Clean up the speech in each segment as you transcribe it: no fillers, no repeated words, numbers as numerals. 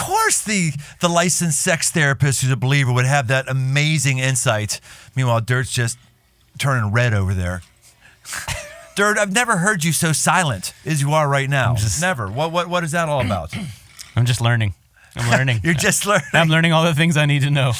course the licensed sex therapist who's a believer would have that amazing insight. Meanwhile, Dirt's just turning red over there. Dirt, I've never heard you so silent as you are right now. Never. What is that all about? I'm just learning. I'm learning. You're just learning. I'm learning all the things I need to know.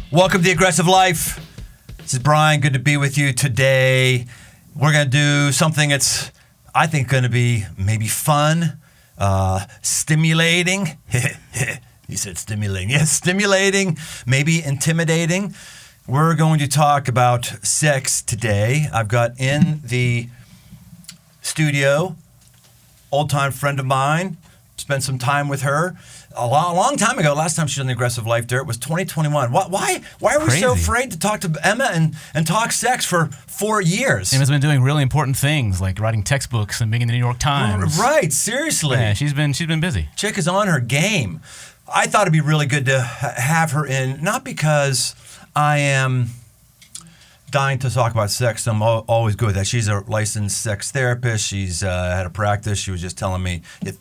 Welcome to The Aggressive Life. This is Brian. Good to be with you today. We're going to do something that's, I think, going to be maybe fun, stimulating. You said stimulating. Yes, stimulating, maybe intimidating. We're going to talk about sex today. I've got in the studio, old-time friend of mine, spent some time with her. A long time ago, last time she was on The Aggressive Life, Dirt, was 2021. Why are we so afraid to talk to Emma and talk sex for 4 years? Emma's been doing really important things like writing textbooks and being in the New York Times. Right, seriously. Yeah, she's been busy. Chick is on her game. I thought it'd be really good to have her in, not because I am dying to talk about sex. I'm always good with that. She's a licensed sex therapist. She's had a practice. She was just telling me you had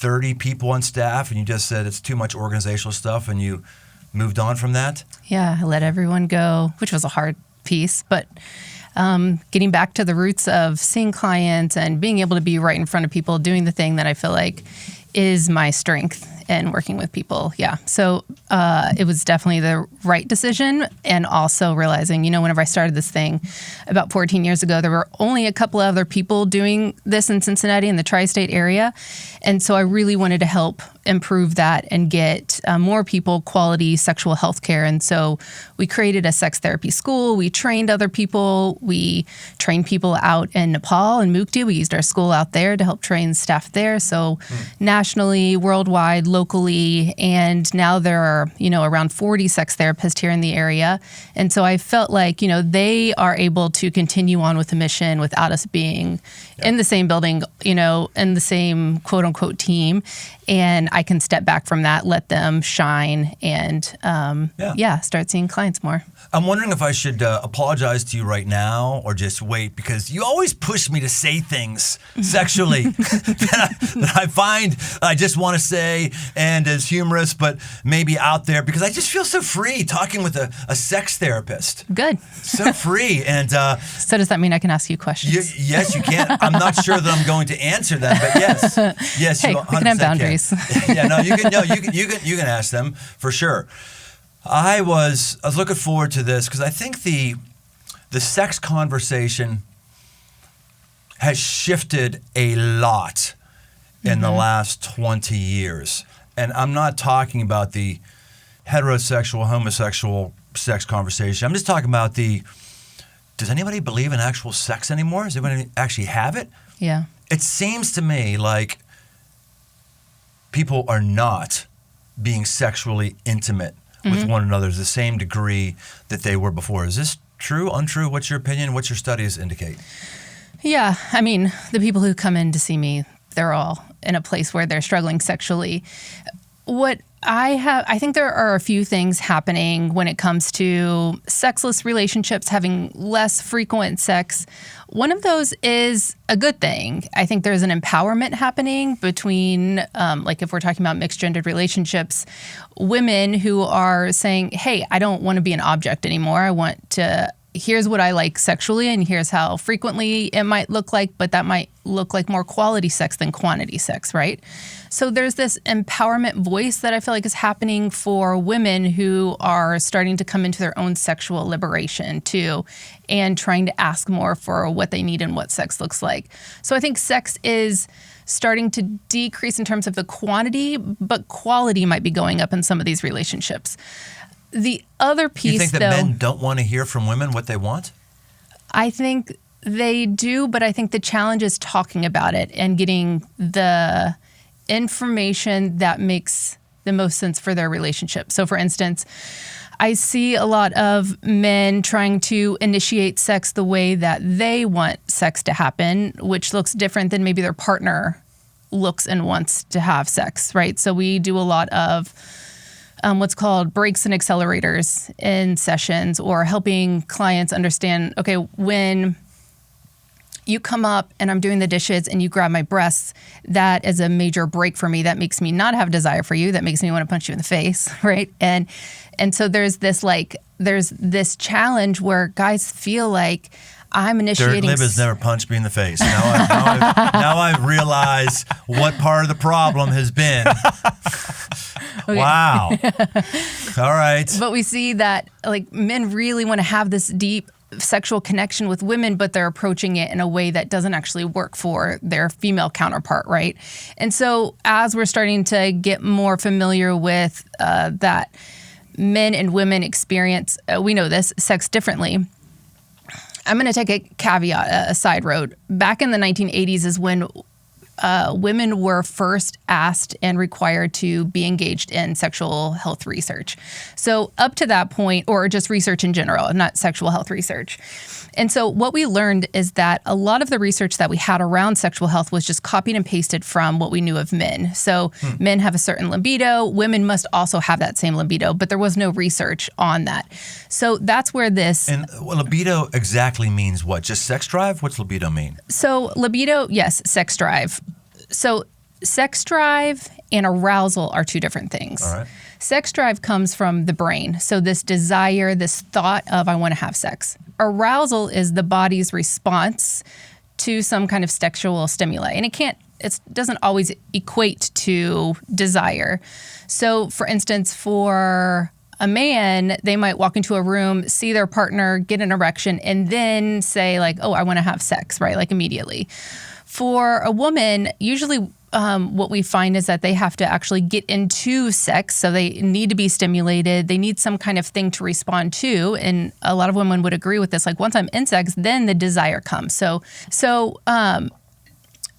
30 people on staff, and you just said it's too much organizational stuff, and you moved on from that? Yeah, I let everyone go, which was a hard piece, but getting back to the roots of seeing clients and being able to be right in front of people, doing the thing that I feel like is my strength in working with people. Yeah. So it was definitely the right decision. And also realizing, whenever I started this thing about 14 years ago, there were only a couple of other people doing this in Cincinnati in the tri-state area. And so I really wanted to help improve that and get more people quality sexual health care. And so we created a sex therapy school. We trained other people. We trained people out in Nepal and Mukti. We used our school out there to help train staff there. So nationally, worldwide, locally, and now there are, around 40 sex therapists here in the area. And so I felt like, they are able to continue on with the mission without us being in the same building, in the same quote unquote team. And I can step back from that, let them shine, and start seeing clients more. I'm wondering if I should apologize to you right now or just wait, because you always push me to say things sexually that I find I just want to say and is humorous, but maybe out there, because I just feel so free talking with a sex therapist. Good. So free. And so does that mean I can ask you questions? Yes, you can. I'm not sure that I'm going to answer them, but yes, hey, you we can have boundaries. You can ask them for sure. I was looking forward to this because I think the sex conversation has shifted a lot in the last 20 years. And I'm not talking about the heterosexual, homosexual sex conversation. I'm just talking about does anybody believe in actual sex anymore? Does anybody actually have it? Yeah. It seems to me like people are not being sexually intimate with one another to the same degree that they were before. Is this true, untrue? What's your opinion? What's your studies indicate? Yeah, I mean, the people who come in to see me, they're all in a place where they're struggling sexually. I think there are a few things happening when it comes to sexless relationships having less frequent sex. One of those is a good thing. I think there's an empowerment happening between, if we're talking about mixed gendered relationships, women who are saying, hey, I don't want to be an object anymore. Here's what I like sexually, and here's how frequently it might look like, but that might look like more quality sex than quantity sex, right? So there's this empowerment voice that I feel like is happening for women who are starting to come into their own sexual liberation too, and trying to ask more for what they need and what sex looks like. So I think sex is starting to decrease in terms of the quantity, but quality might be going up in some of these relationships. The other piece, you think that men don't want to hear from women what they want? I think they do, but I think the challenge is talking about it and getting the information that makes the most sense for their relationship. So for instance, I see a lot of men trying to initiate sex the way that they want sex to happen, which looks different than maybe their partner looks and wants to have sex, right? So we do a lot of what's called brakes and accelerators in sessions, or helping clients understand, okay, when you come up and I'm doing the dishes and you grab my breasts, that is a major break for me. That makes me not have desire for you. That makes me want to punch you in the face, right? And so there's this challenge where guys feel like I'm initiating. Lib has never punched me in the face. Now I realize what part of the problem has been. Okay. Wow. All right. But we see that like men really want to have this deep sexual connection with women, but they're approaching it in a way that doesn't actually work for their female counterpart, right? And so as we're starting to get more familiar with that men and women experience, we know this, sex differently. I'm going to take a caveat, a side road. Back in the 1980s is when women were first asked and required to be engaged in sexual health research. So up to that point, or just research in general, not sexual health research. And so what we learned is that a lot of the research that we had around sexual health was just copied and pasted from what we knew of men. So men have a certain libido, women must also have that same libido, but there was no research on that. So that's where this... And libido exactly means what? Just sex drive? What's libido mean? So libido, yes, sex drive. So sex drive and arousal are two different things. All right. Sex drive comes from the brain. So this desire, this thought of I want to have sex. Arousal is the body's response to some kind of sexual stimuli. And it doesn't always equate to desire. So for instance, for a man, they might walk into a room, see their partner, get an erection, and then say like, oh, I want to have sex, right? Like immediately. For a woman, usually what we find is that they have to actually get into sex. So they need to be stimulated. They need some kind of thing to respond to. And a lot of women would agree with this. Like once I'm in sex, then the desire comes. So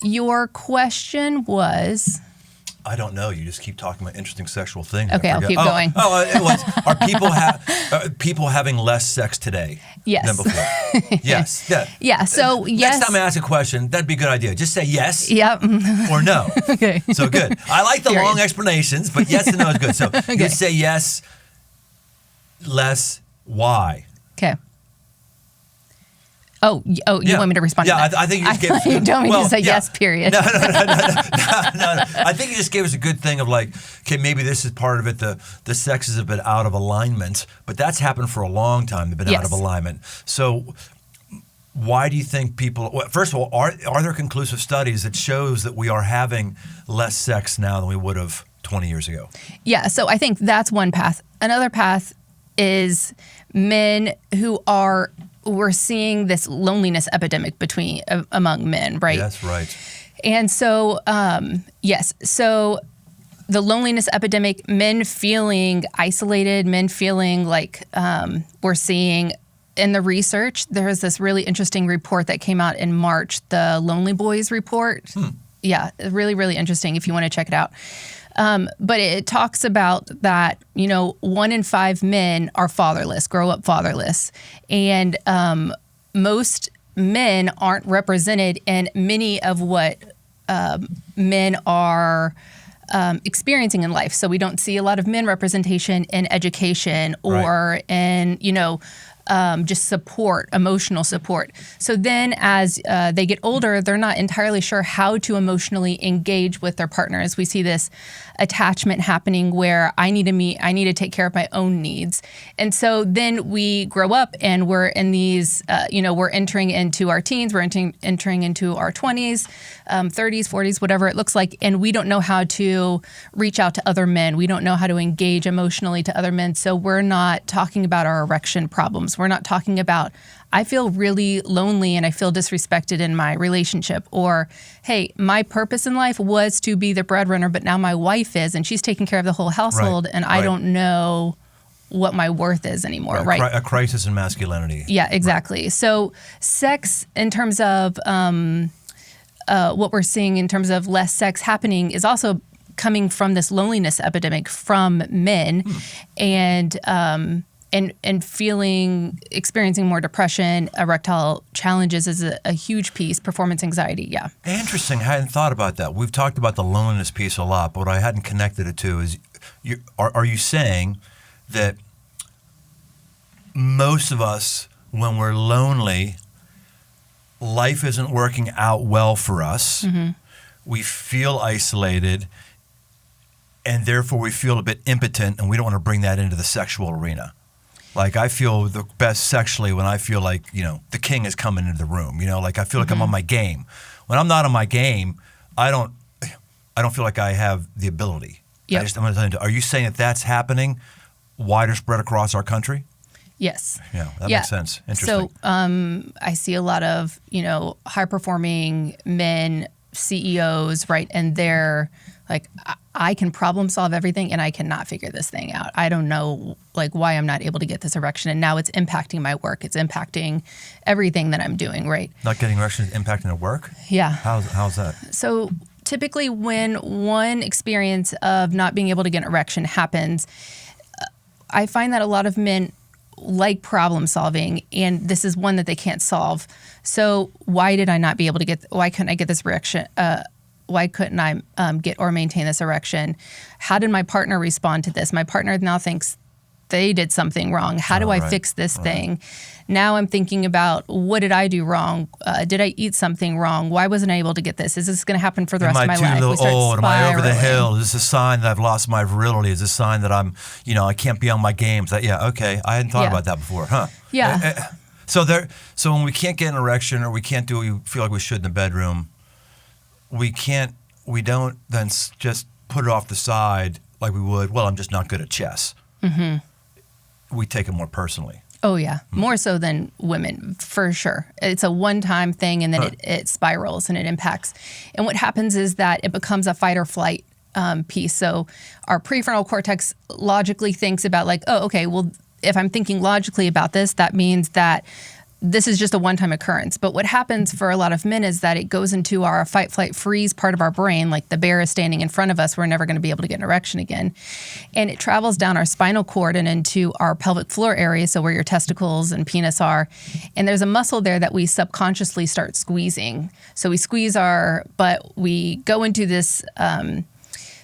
your question was... I don't know. You just keep talking about interesting sexual things. Okay, I'll keep going. It was, are people having less sex today yes. than before? Yes. Yeah. Yeah. So yes. Next time I ask a question, that'd be a good idea. Just say yes. Yep. Or no. Okay. So good. I like the long explanations, but yes and no is good. So okay. You say yes, less, why? Okay. Oh, you want me to respond to that? I think you just gave us you don't mean to say yes, period. No. I think you just gave us a good thing of like, okay, maybe this is part of it. The sexes have been out of alignment, but that's happened for a long time. They've been out of alignment. So why do you think people, well, first of all, are there conclusive studies that shows that we are having less sex now than we would have 20 years ago? Yeah, so I think that's one path. Another path is men who we're seeing this loneliness epidemic among men, right? That's right. And so, yes. So the loneliness epidemic, men feeling isolated, men feeling like we're seeing in the research, there's this really interesting report that came out in March, the Lonely Boys report. Yeah, really, really interesting if you want to check it out. But it talks about that, 1 in 5 men are fatherless, grow up fatherless. And most men aren't represented in many of what men are experiencing in life. So we don't see a lot of men representation in education or in, just support, emotional support. So then as they get older, they're not entirely sure how to emotionally engage with their partners. We see this attachment happening where I need to take care of my own needs. And so then we grow up and we're in these, we're entering into our teens, we're entering into our 20s, 30s, 40s, whatever it looks like. And we don't know how to reach out to other men. We don't know how to engage emotionally to other men. So we're not talking about our erection problems. We're not talking about, I feel really lonely and I feel disrespected in my relationship. Or, hey, my purpose in life was to be the breadwinner, but now my wife is, and she's taking care of the whole household, and I don't know what my worth is anymore, right? A crisis in masculinity. Yeah, exactly. Right. So sex, in terms of what we're seeing in terms of less sex happening, is also coming from this loneliness epidemic from men. And and experiencing more depression, erectile challenges is a huge piece. Performance anxiety, yeah. Interesting. I hadn't thought about that. We've talked about the loneliness piece a lot, but what I hadn't connected it to is, are you saying that most of us, when we're lonely, life isn't working out well for us, we feel isolated, and therefore we feel a bit impotent, and we don't want to bring that into the sexual arena? Like, I feel the best sexually when I feel like, the king is coming into the room. Like, I feel like I'm on my game. When I'm not on my game, I don't feel like I have the ability. Yep. Are you saying that that's happening wider spread across our country? Yes. Yeah, that makes sense. Interesting. So I see a lot of, high-performing men, CEOs, right? And they're like, I can problem solve everything and I cannot figure this thing out. I don't know, why I'm not able to get this erection. And now it's impacting my work. It's impacting everything that I'm doing, right? Not getting erection is impacting their work? Yeah. How's that? So typically when one experience of not being able to get an erection happens, I find that a lot of men like problem solving, and this is one that they can't solve. So why couldn't I get this erection? Why couldn't I get or maintain this erection? How did my partner respond to this? My partner now thinks they did something wrong. How do I fix this thing? Now I'm thinking about, what did I do wrong? Did I eat something wrong? Why wasn't I able to get this? Is this going to happen for the rest of my life? Am I too little old? Am I over the hill? Is this a sign that I've lost my virility? Is this a sign that I'm, I can't be on my games? Yeah, okay. I hadn't thought about that before, huh? Yeah. So when we can't get an erection, or we can't do what we feel like we should in the bedroom, we don't then just put it off the side like we would, well, I'm just not good at chess. Mm-hmm. We take it more personally. Oh, yeah. More so than women, for sure. It's a one-time thing, and then it spirals and it impacts. And what happens is that it becomes a fight or flight piece. So our prefrontal cortex logically thinks about if I'm thinking logically about this, that means that this is just a one-time occurrence. But what happens for a lot of men is that it goes into our fight, flight, freeze part of our brain, like the bear is standing in front of us, we're never going to be able to get an erection again. And it travels down our spinal cord and into our pelvic floor area, so where your testicles and penis are. And there's a muscle there that we subconsciously start squeezing. So we squeeze but we go into this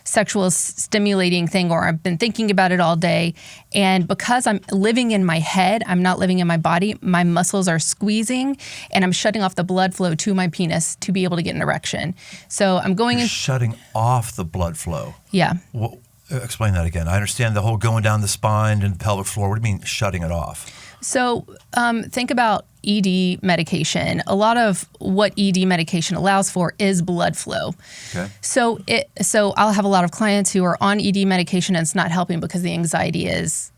sexual stimulating thing, or I've been thinking about it all day. And because I'm living in my head, I'm not living in my body, my muscles are squeezing and I'm shutting off the blood flow to my penis to be able to get an erection. So I'm going in. Shutting off the blood flow? Yeah. Well, explain that again. I understand the whole going down the spine and pelvic floor. What do you mean shutting it off? So think about ED medication. A lot of what ED medication allows for is blood flow. Okay. So I'll have a lot of clients who are on ED medication and it's not helping because the anxiety is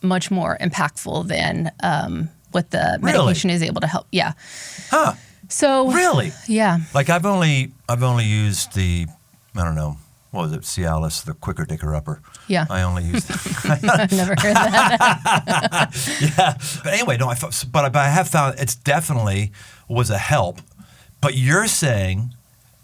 much more impactful than what the medication is able to help. Yeah. Huh. So really? Yeah. Like I've only used the, I don't know, what was it, Cialis, the quicker dicker upper. Yeah. I only used I've never heard that. Yeah. But anyway, no, but I have found it's definitely was a help. But you're saying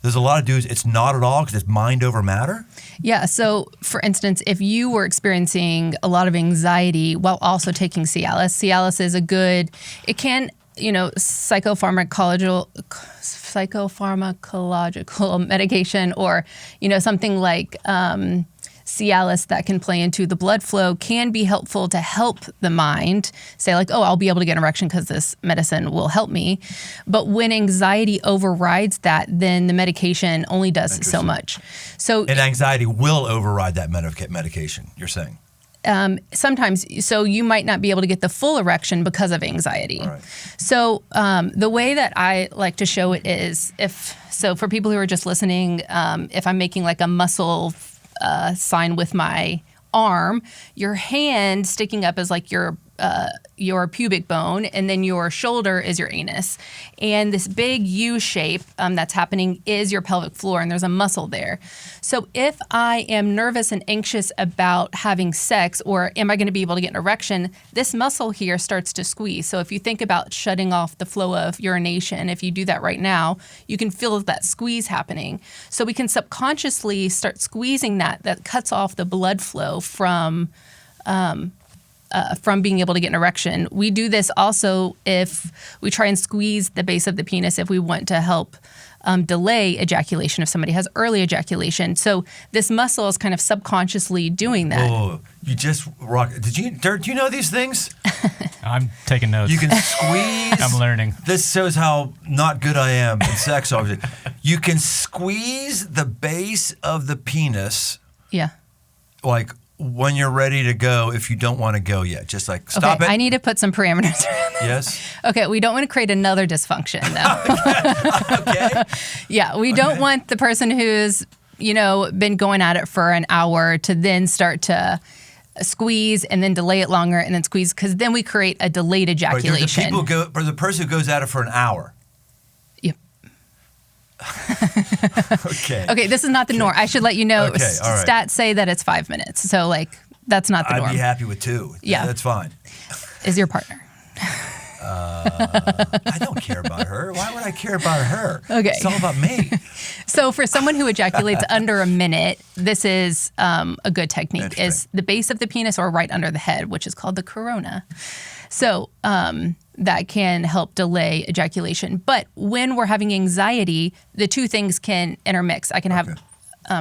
there's a lot of dudes, it's not at all because it's mind over matter? Yeah. So, for instance, if you were experiencing a lot of anxiety while also taking Cialis is a good, it can, psychopharmacological medication, or, something like Cialis that can play into the blood flow can be helpful to help the mind say I'll be able to get an erection because this medicine will help me. But when anxiety overrides that, then the medication only does so much. So, and anxiety will override that medication, you're saying? Sometimes, so you might not be able to get the full erection because of anxiety. Right. So the way that I like to show it is for people who are just listening, if I'm making a muscle sign with my arm, your hand sticking up is your pubic bone, and then your shoulder is your anus. And this big U shape that's happening is your pelvic floor, and there's a muscle there. So if I am nervous and anxious about having sex, or am I going to be able to get an erection, this muscle here starts to squeeze. So if you think about shutting off the flow of urination, if you do that right now, you can feel that squeeze happening. So we can subconsciously start squeezing that cuts off the blood flow from from being able to get an erection. We do this also if we try and squeeze the base of the penis if we want to help delay ejaculation if somebody has early ejaculation. So this muscle is kind of subconsciously doing that. Oh, you just rock. Do you know these things? I'm taking notes. You can squeeze. I'm learning. This shows how not good I am in sex, obviously. You can squeeze the base of the penis, Yeah. like when you're ready to go if you don't want to go yet. Just like, stop Okay, it. I need to put some parameters around this. Yes. Okay, we don't want to create another dysfunction, though. Okay. Yeah, we don't want the person who's, been going at it for an hour to then start to squeeze and then delay it longer and then squeeze, because then we create a delayed Right, ejaculation. there's the person who goes at it for an hour. Yep. Okay. Okay, this is not the norm. I should let you know. Okay, all right. Stats say that it's 5 minutes. So, that's not the norm. I'd be happy with 2. Yeah. That's fine. Is your partner. I don't care about her. Why would I care about her? Okay. It's all about me. So for someone who ejaculates under a minute, this is a good technique, Interesting. is the base of the penis or right under the head, which is called the corona. So that can help delay ejaculation. But when we're having anxiety, the two things can intermix. I can have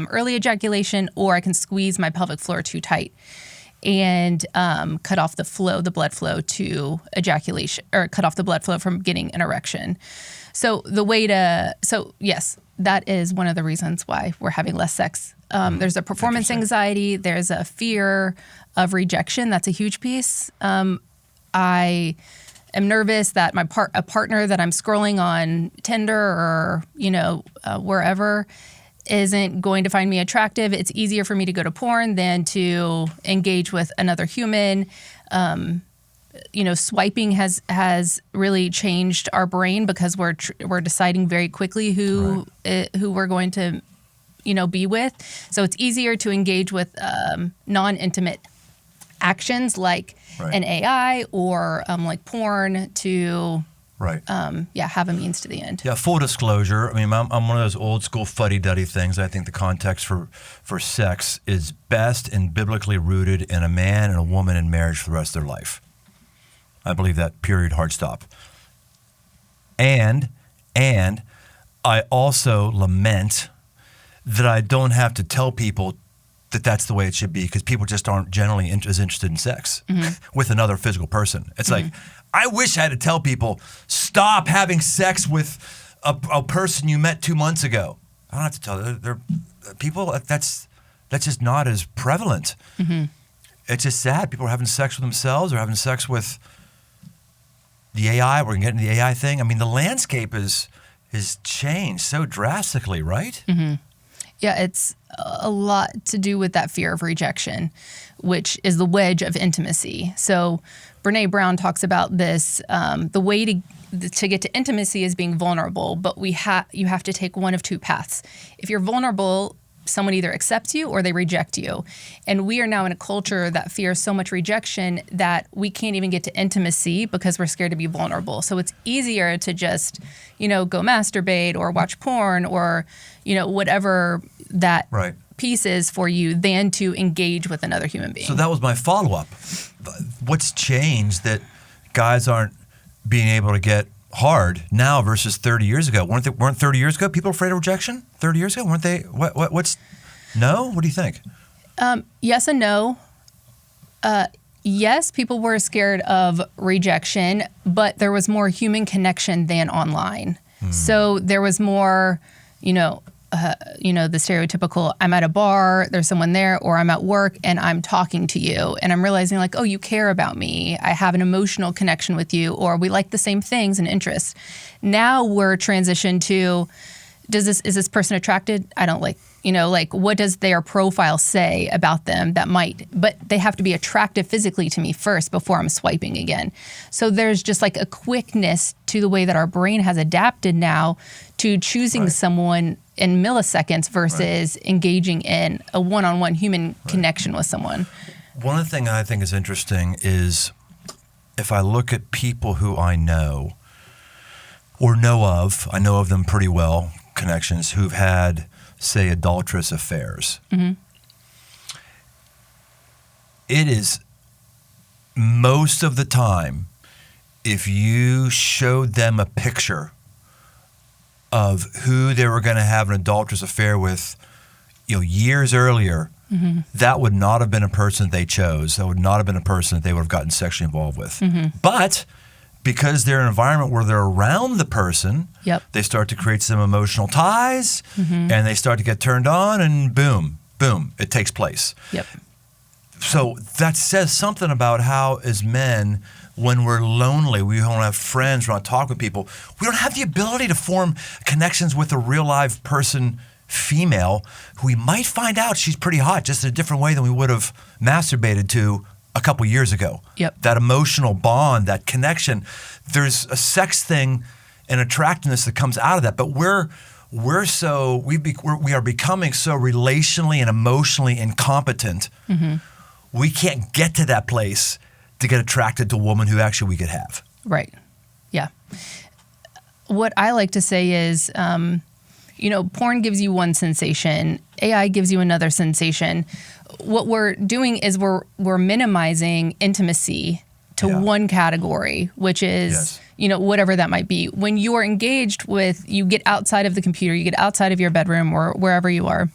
early ejaculation, or I can squeeze my pelvic floor too tight and cut off the blood flow to ejaculation, or cut off the blood flow from getting an erection. So yes, that is one of the reasons why we're having less sex. There's a performance anxiety. There's a fear of rejection. That's a huge piece. I am nervous that a partner that I'm scrolling on Tinder or wherever isn't going to find me attractive. It's easier for me to go to porn than to engage with another human. Swiping has really changed our brain because we're deciding very quickly who we're going to be with. So it's easier to engage with non-intimate actions like an AI or like porn to have a means to the end. Yeah, full disclosure. I mean, I'm one of those old school fuddy-duddy things. I think the context for sex is best and biblically rooted in a man and a woman in marriage for the rest of their life. I believe that, period, hard stop. And I also lament that I don't have to tell people that that's the way it should be, because people just aren't generally as interested in sex with another physical person. It's like, I wish I had to tell people, stop having sex with a person you met 2 months ago. I don't have to tell them. They're people, that's just not as prevalent. It's just sad. People are having sex with themselves or having sex with the AI. We're going to get into the AI thing. I mean, the landscape is changed so drastically, right? Yeah, it's a lot to do with that fear of rejection, which is the wedge of intimacy. So Brene Brown talks about this. The way to get to intimacy is being vulnerable, but you have to take one of two paths. If you're vulnerable, someone either accepts you or they reject you. And we are now in a culture that fears so much rejection that we can't even get to intimacy because we're scared to be vulnerable. So it's easier to just, go masturbate or watch porn or, whatever that piece is for you than to engage with another human being. So that was my follow-up. What's changed that guys aren't being able to get hard now versus 30 years ago? Weren't 30 years ago people afraid of rejection? 30 years ago, weren't they? What's no? What do you think? Yes and no. Yes, people were scared of rejection, but there was more human connection than online. So there was more, the stereotypical, I'm at a bar, there's someone there, or I'm at work and I'm talking to you and I'm realizing like, oh, you care about me. I have an emotional connection with you, or we like the same things and interests. Now we're transitioned to, is this person attracted? I don't what does their profile say about them but they have to be attractive physically to me first before I'm swiping again. So there's just like a quickness to the way that our brain has adapted now to choosing someone in milliseconds versus engaging in a one-on-one human connection with someone. One of the things I think is interesting is if I look at people who I know or I know of them pretty well, connections who've had, say, adulterous affairs. It is most of the time, if you showed them a picture of who they were going to have an adulterous affair with, years earlier, that would not have been a person they chose. That would not have been a person that they would have gotten sexually involved with. But because they're in an environment where they're around the person, they start to create some emotional ties, and they start to get turned on, and boom, it takes place. So that says something about how, as men, when we're lonely, we don't have friends, we don't talk with people, we don't have the ability to form connections with a real live person, female, who we might find out she's pretty hot, just in a different way than we would have masturbated to a couple years ago. That emotional bond, that connection, there's a sex thing and attractiveness that comes out of that. But we are becoming so relationally and emotionally incompetent. We can't get to that place to get attracted to a woman who actually we could have. Right. Yeah. What I like to say is, porn gives you one sensation, AI gives you another sensation. What we're doing is we're minimizing intimacy to one category, which is, whatever that might be. When you're engaged with, you get outside of the computer, you get outside of your bedroom or wherever you are,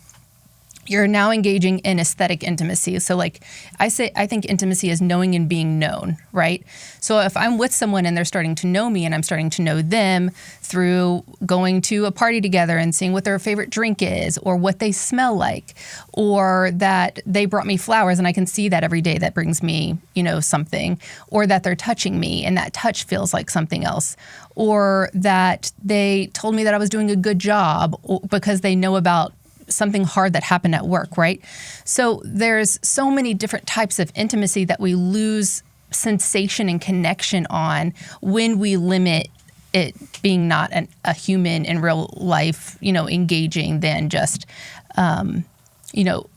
you're now engaging in aesthetic intimacy. So like I think intimacy is knowing and being known, right? So if I'm with someone and they're starting to know me and I'm starting to know them through going to a party together and seeing what their favorite drink is or what they smell like, or that they brought me flowers and I can see that every day, that brings me, something, or that they're touching me and that touch feels like something else, or that they told me that I was doing a good job because they know about something hard that happened at work, right? So there's so many different types of intimacy that we lose sensation and connection on when we limit it being not a human in real life, engaging than just,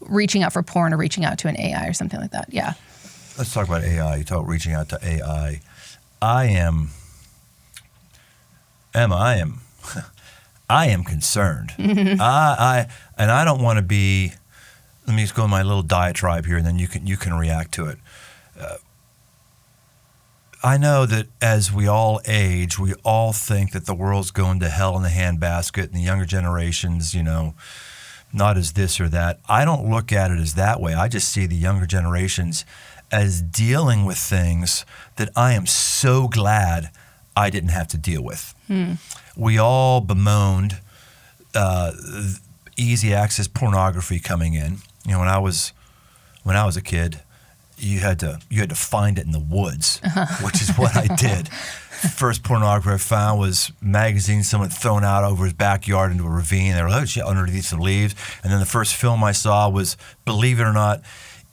reaching out for porn or reaching out to an AI or something like that. Yeah. Let's talk about AI. You talk reaching out to AI. I am concerned. I don't want to be. Let me just go in my little diatribe here, and then you can react to it. I know that as we all age, we all think that the world's going to hell in a handbasket, and the younger generations, not as this or that. I don't look at it as that way. I just see the younger generations as dealing with things that I am so glad I didn't have to deal with. We all bemoaned easy access pornography coming in. When I was a kid, you had to find it in the woods, which is what I did. First pornography I found was magazines someone had thrown out over his backyard into a ravine. They were underneath some leaves. And then the first film I saw was, believe it or not,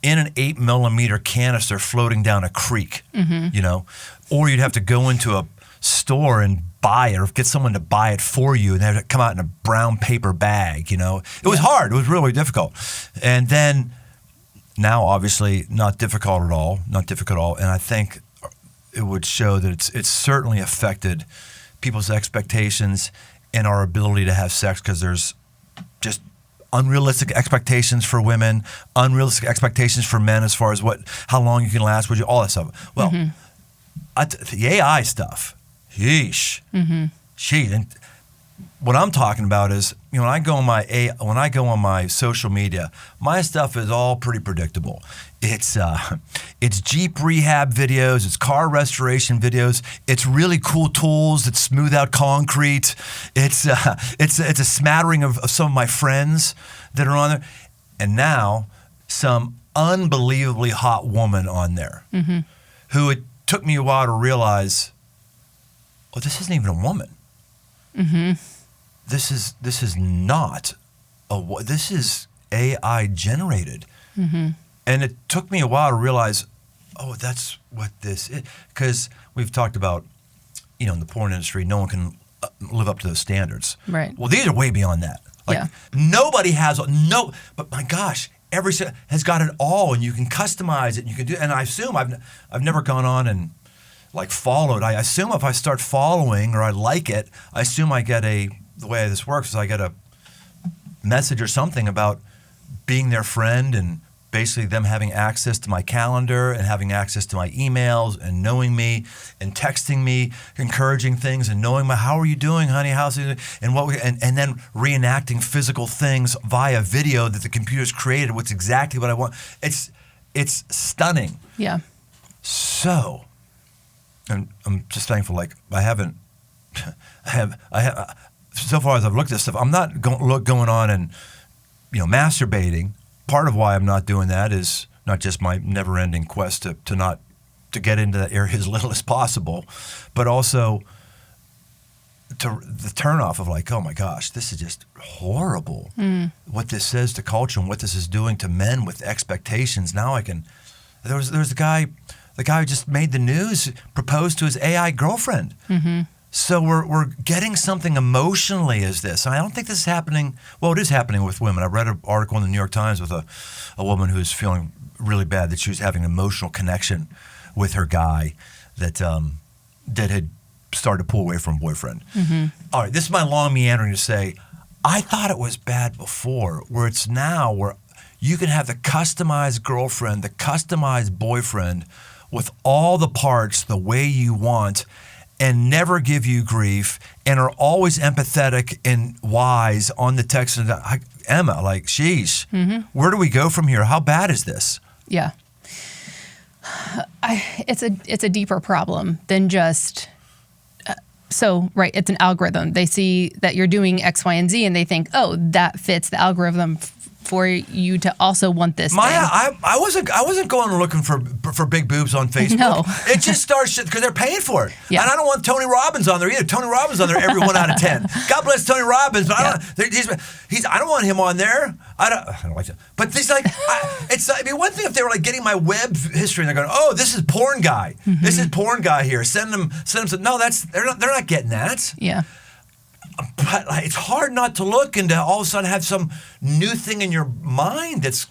in an 8mm canister floating down a creek. Or you'd have to go into a store and buy it or get someone to buy it for you, and they have to come out in a brown paper bag. It was hard. It was really difficult. And then now, obviously, not difficult at all. And I think it would show that it's certainly affected people's expectations and our ability to have sex, because there's just unrealistic expectations for women, unrealistic expectations for men as far as how long you can last with you, all that stuff. Well, the AI stuff, yeesh. And what I'm talking about is, when I go on my social media, my stuff is all pretty predictable. It's Jeep rehab videos, it's car restoration videos, it's really cool tools that smooth out concrete. It's a smattering of some of my friends that are on there, and now some unbelievably hot woman on there, who it took me a while to realize, oh, this isn't even a woman. This is not this is AI generated. And it took me a while to realize, oh, that's what this is. Because we've talked about, in the porn industry, no one can live up to those standards. Right. Well, these are way beyond that. Nobody has, but my gosh, every has got it all, and you can customize it, and you can do. And I assume I've never gone on and followed. I assume if I start following or I like it, I assume I get the way this works is I get a message or something about being their friend and basically them having access to my calendar and having access to my emails and knowing me and texting me, encouraging things and knowing how are you doing, honey? How's it? And and then reenacting physical things via video that the computer's created, which is exactly what I want. It's stunning. Yeah. So, and I'm just thankful. Like I have so far as I've looked at this stuff, I'm not going on and masturbating. Part of why I'm not doing that is not just my never-ending quest to get into that area as little as possible, but also to the turnoff of like, oh my gosh, this is just horrible. What this says to culture and what this is doing to men with expectations. Now I can. There was the guy who just made the news, proposed to his AI girlfriend. Mm-hmm. So we're getting something emotionally as this. And I don't think this is happening. Well, it is happening with women. I read an article in the New York Times with a woman who's feeling really bad that she was having an emotional connection with her guy that had started to pull away from boyfriend. Mm-hmm. All right, this is my long meandering to say, I thought it was bad before, where it's now where you can have the customized girlfriend, the customized boyfriend with all the parts the way you want and never give you grief and are always empathetic and wise on the text. And Emma, like, sheesh, where do we go from here? How bad is this? Yeah. It's a deeper problem than just... right, it's an algorithm. They see that you're doing X, Y, and Z, and they think, oh, that fits the algorithm for you to also want this Maya, thing. I wasn't going and looking for big boobs on Facebook. No. It just starts because they're paying for it. Yeah. And I don't want Tony Robbins on there either. Tony Robbins on there every 1 out of 10. God bless Tony Robbins, but I don't want him on there. I don't like that. But it's like it'd be one thing if they were like getting my web history and they're going, oh, this is porn guy. Mm-hmm. This is porn guy here. Send them some. No, they're not getting that. Yeah. But it's hard not to look and to all of a sudden have some new thing in your mind that's,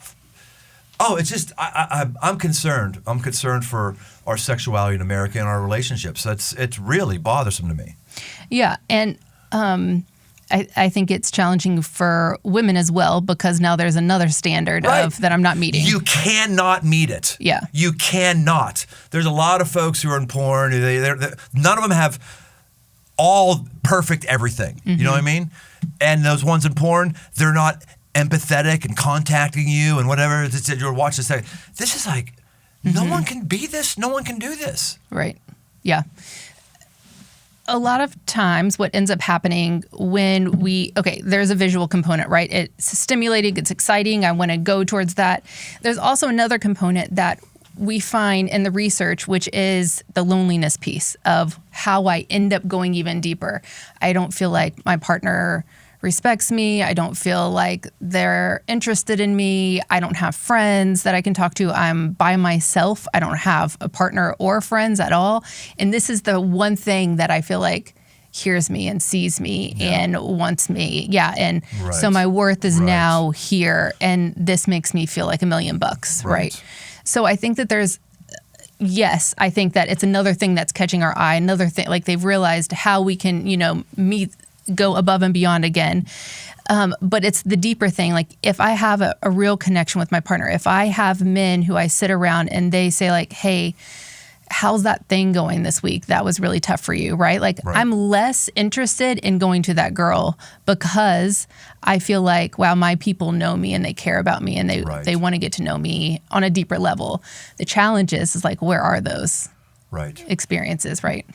it's just, I'm concerned. I'm concerned for our sexuality in America and our relationships. It's really bothersome to me. Yeah, and I think it's challenging for women as well because now there's another standard that I'm not meeting. You cannot meet it. Yeah. You cannot. There's a lot of folks who are in porn. None of them have all perfect everything. Mm-hmm. You know what I mean? And those ones in porn, they're not empathetic and contacting you and whatever. It said you're watching this. This is like, no one can be this. No one can do this. Right. Yeah. A lot of times what ends up happening when there's a visual component, right? It's stimulating, it's exciting. I want to go towards that. There's also another component that we find in the research, which is the loneliness piece of how I end up going even deeper. I don't feel like my partner respects me. I don't feel like they're interested in me. I don't have friends that I can talk to. I'm by myself. I don't have a partner or friends at all. And this is the one thing that I feel like hears me and sees me and wants me. Yeah. And so my worth is now here. And this makes me feel like $1 million, right? So I think that I think that it's another thing that's catching our eye, another thing, like they've realized how we can, go above and beyond again. But it's the deeper thing. Like if I have a real connection with my partner, if I have men who I sit around and they say like, hey, how's that thing going this week? That was really tough for you, right? Like I'm less interested in going to that girl because I feel like, wow, my people know me and they care about me and they want to get to know me on a deeper level. The challenge is like, where are those experiences, right?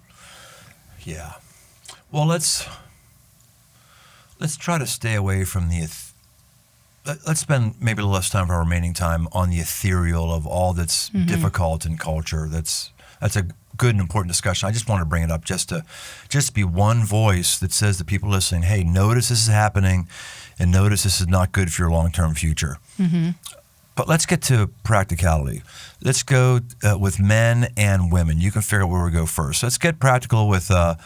Yeah. Well, let's try to stay away from let's spend maybe a little less time of our remaining time on the ethereal of all that's difficult in culture. That's a good and important discussion. I just want to bring it up just to be one voice that says to people listening, hey, notice this is happening and notice this is not good for your long-term future. Mm-hmm. But let's get to practicality. Let's go with men and women. You can figure out where we go first. Let's get practical with a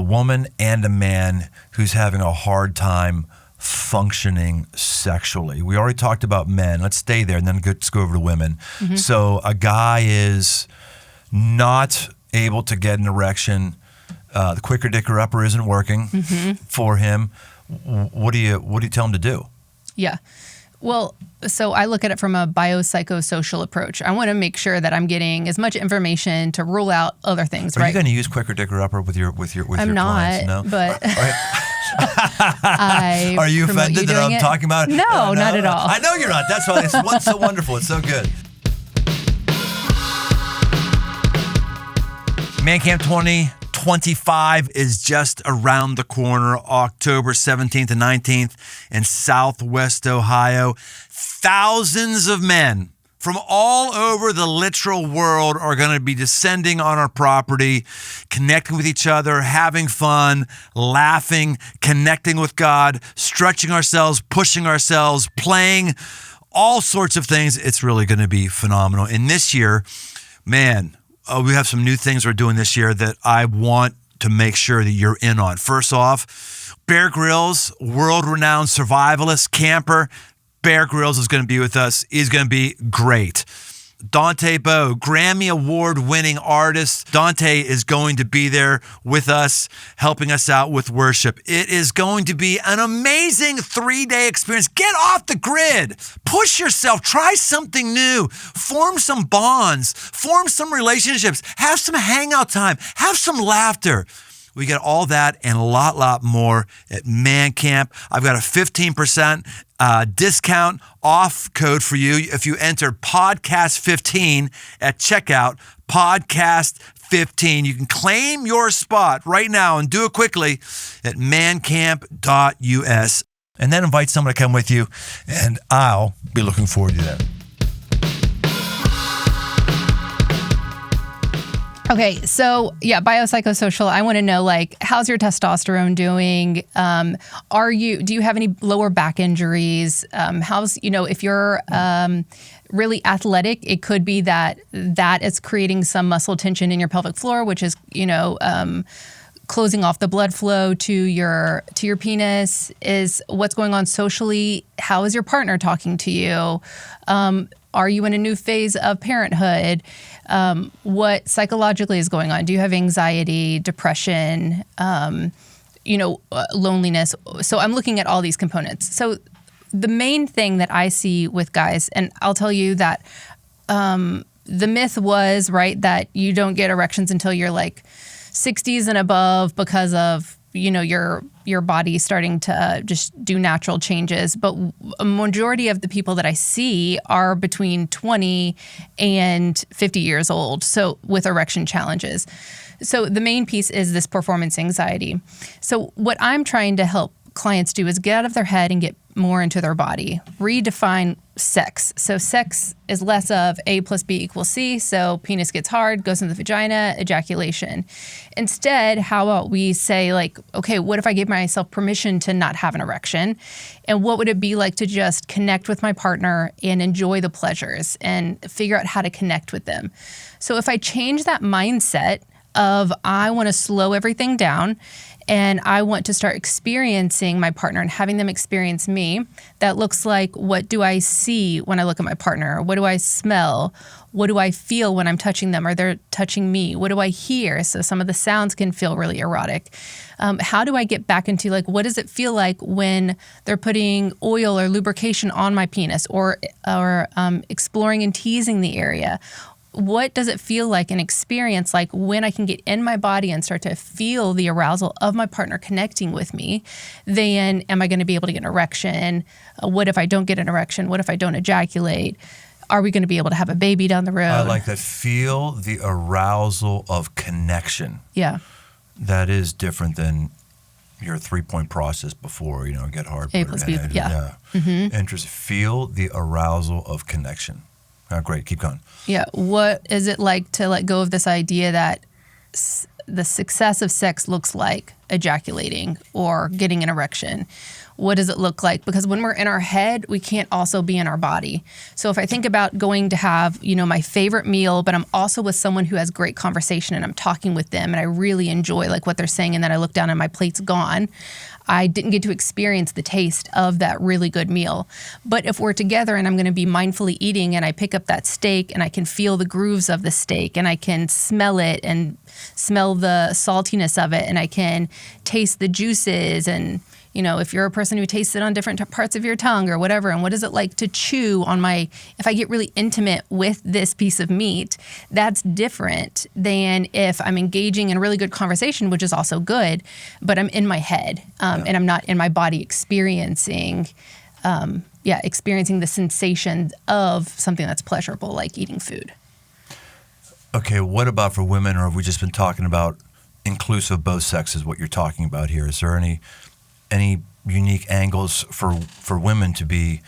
woman and a man who's having a hard time functioning sexually. We already talked about men. Let's stay there and then let's go over to women. Mm-hmm. So a guy is not able to get an erection. The quicker dicker upper isn't working for him. What do you tell him to do? Yeah. Well, so I look at it from a biopsychosocial approach. I want to make sure that I'm getting as much information to rule out other things. Are you going to use Quicker, Dicker, Upper with your I'm not, clients? No, but Are you offended that I'm talking about it? No, not at all. I know you're not. That's why it's so wonderful. It's so good. Man Camp 2025 is just around the corner, October 17th and 19th in Southwest Ohio. Thousands of men from all over the literal world are going to be descending on our property, connecting with each other, having fun, laughing, connecting with God, stretching ourselves, pushing ourselves, playing, all sorts of things. It's really going to be phenomenal. And this year, man, we have some new things we're doing this year that I want to make sure that you're in on. First off, Bear Grylls, world-renowned survivalist, camper. Bear Grylls is going to be with us. He's going to be great. Dante Bowe, Grammy Award-winning artist. Dante is going to be there with us, helping us out with worship. It is going to be an amazing 3-day experience. Get off the grid. Push yourself. Try something new. Form some bonds. Form some relationships. Have some hangout time. Have some laughter. We get all that and a lot more at Man Camp. I've got a 15% discount off code for you if you enter podcast15 at checkout, podcast15. You can claim your spot right now and do it quickly at mancamp.us. And then invite someone to come with you, and I'll be looking forward to that. Okay, so yeah, biopsychosocial. I want to know, like, how's your testosterone doing? Do you have any lower back injuries? If you're really athletic, it could be that is creating some muscle tension in your pelvic floor, which is, closing off the blood flow to your penis. Is what's going on socially? How is your partner talking to you? Are you in a new phase of parenthood? What psychologically is going on? Do you have anxiety, depression, loneliness? So I'm looking at all these components. So the main thing that I see with guys, and I'll tell you that the myth was, right, that you don't get erections until you're like 60s and above because of your body starting to just do natural changes. But a majority of the people that I see are between 20 and 50 years old, so with erection challenges. So the main piece is this performance anxiety. So what I'm trying to help clients do is get out of their head and get more into their body. Redefine sex. So sex is less of A plus B equals C. So penis gets hard, goes in the vagina, ejaculation. Instead, how about we say, like, okay, what if I gave myself permission to not have an erection? And what would it be like to just connect with my partner and enjoy the pleasures and figure out how to connect with them? So if I change that mindset of I want to slow everything down and I want to start experiencing my partner and having them experience me, that looks like, what do I see when I look at my partner? What do I smell? What do I feel when I'm touching them or they're touching me? What do I hear? So some of the sounds can feel really erotic. How do I get back into, like, what does it feel like when they're putting oil or lubrication on my penis or exploring and teasing the area? What does it feel like and experience like when I can get in my body and start to feel the arousal of my partner connecting with me? Then am I going to be able to get an erection? What if I don't get an erection? What if I don't ejaculate? Are we going to be able to have a baby down the road? I like that. Feel the arousal of connection. Yeah. That is different than your 3-point process before, get hard. A plus B, yeah. Mm-hmm. Interesting. Feel the arousal of connection. Oh, great. Keep going. Yeah. What is it like to let go of this idea that the success of sex looks like ejaculating or getting an erection? What does it look like? Because when we're in our head, we can't also be in our body. So if I think about going to have, my favorite meal, but I'm also with someone who has great conversation and I'm talking with them and I really enjoy like what they're saying, and then I look down and my plate's gone, I didn't get to experience the taste of that really good meal. But if we're together and I'm going to be mindfully eating and I pick up that steak and I can feel the grooves of the steak and I can smell it and smell the saltiness of it and I can taste the juices and if you're a person who tastes it on different parts of your tongue or whatever, and what is it like to chew on if I get really intimate with this piece of meat, that's different than if I'm engaging in a really good conversation, which is also good, but I'm in my head and I'm not in my body experiencing the sensation of something that's pleasurable, like eating food. Okay, what about for women, or have we just been talking about inclusive of both sexes, what you're talking about here? Is there any unique angles for women to be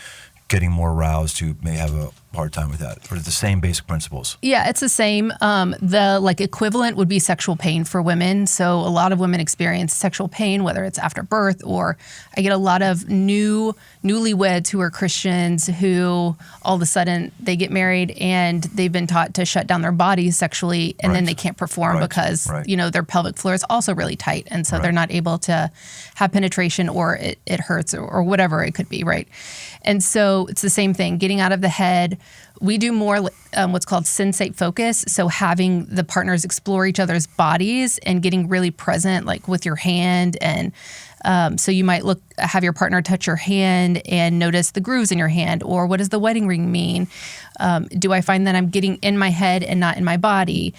getting more aroused who may have a hard time with that? Or the same basic principles? Yeah, it's the same. The equivalent would be sexual pain for women. So a lot of women experience sexual pain, whether it's after birth, or I get a lot of newlyweds who are Christians who all of a sudden they get married and they've been taught to shut down their bodies sexually, and then they can't perform because their pelvic floor is also really tight, and so they're not able to have penetration, or it hurts, or whatever it could be, right? And so it's the same thing, getting out of the head. We do more what's called sensate focus, so having the partners explore each other's bodies and getting really present, like with your hand. And so you might have your partner touch your hand and notice the grooves in your hand, or what does the wedding ring mean? Do I find that I'm getting in my head and not in my body?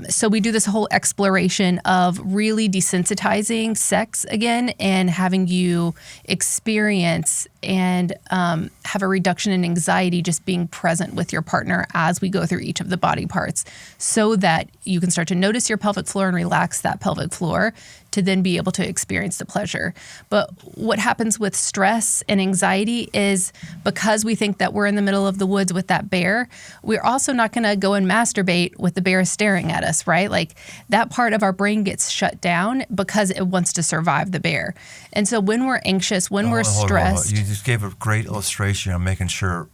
So we do this whole exploration of really desensitizing sex again, and having you experience and have a reduction in anxiety just being present with your partner as we go through each of the body parts, so that you can start to notice your pelvic floor and relax that pelvic floor to then be able to experience the pleasure. But what happens with stress and anxiety is, because we think that we're in the middle of the woods with that bear, we're also not going to go and masturbate with the bear staring at us, right? Like, that part of our brain gets shut down because it wants to survive the bear. And so when we're anxious, when we're stressed... You just gave a great illustration. I'm making sure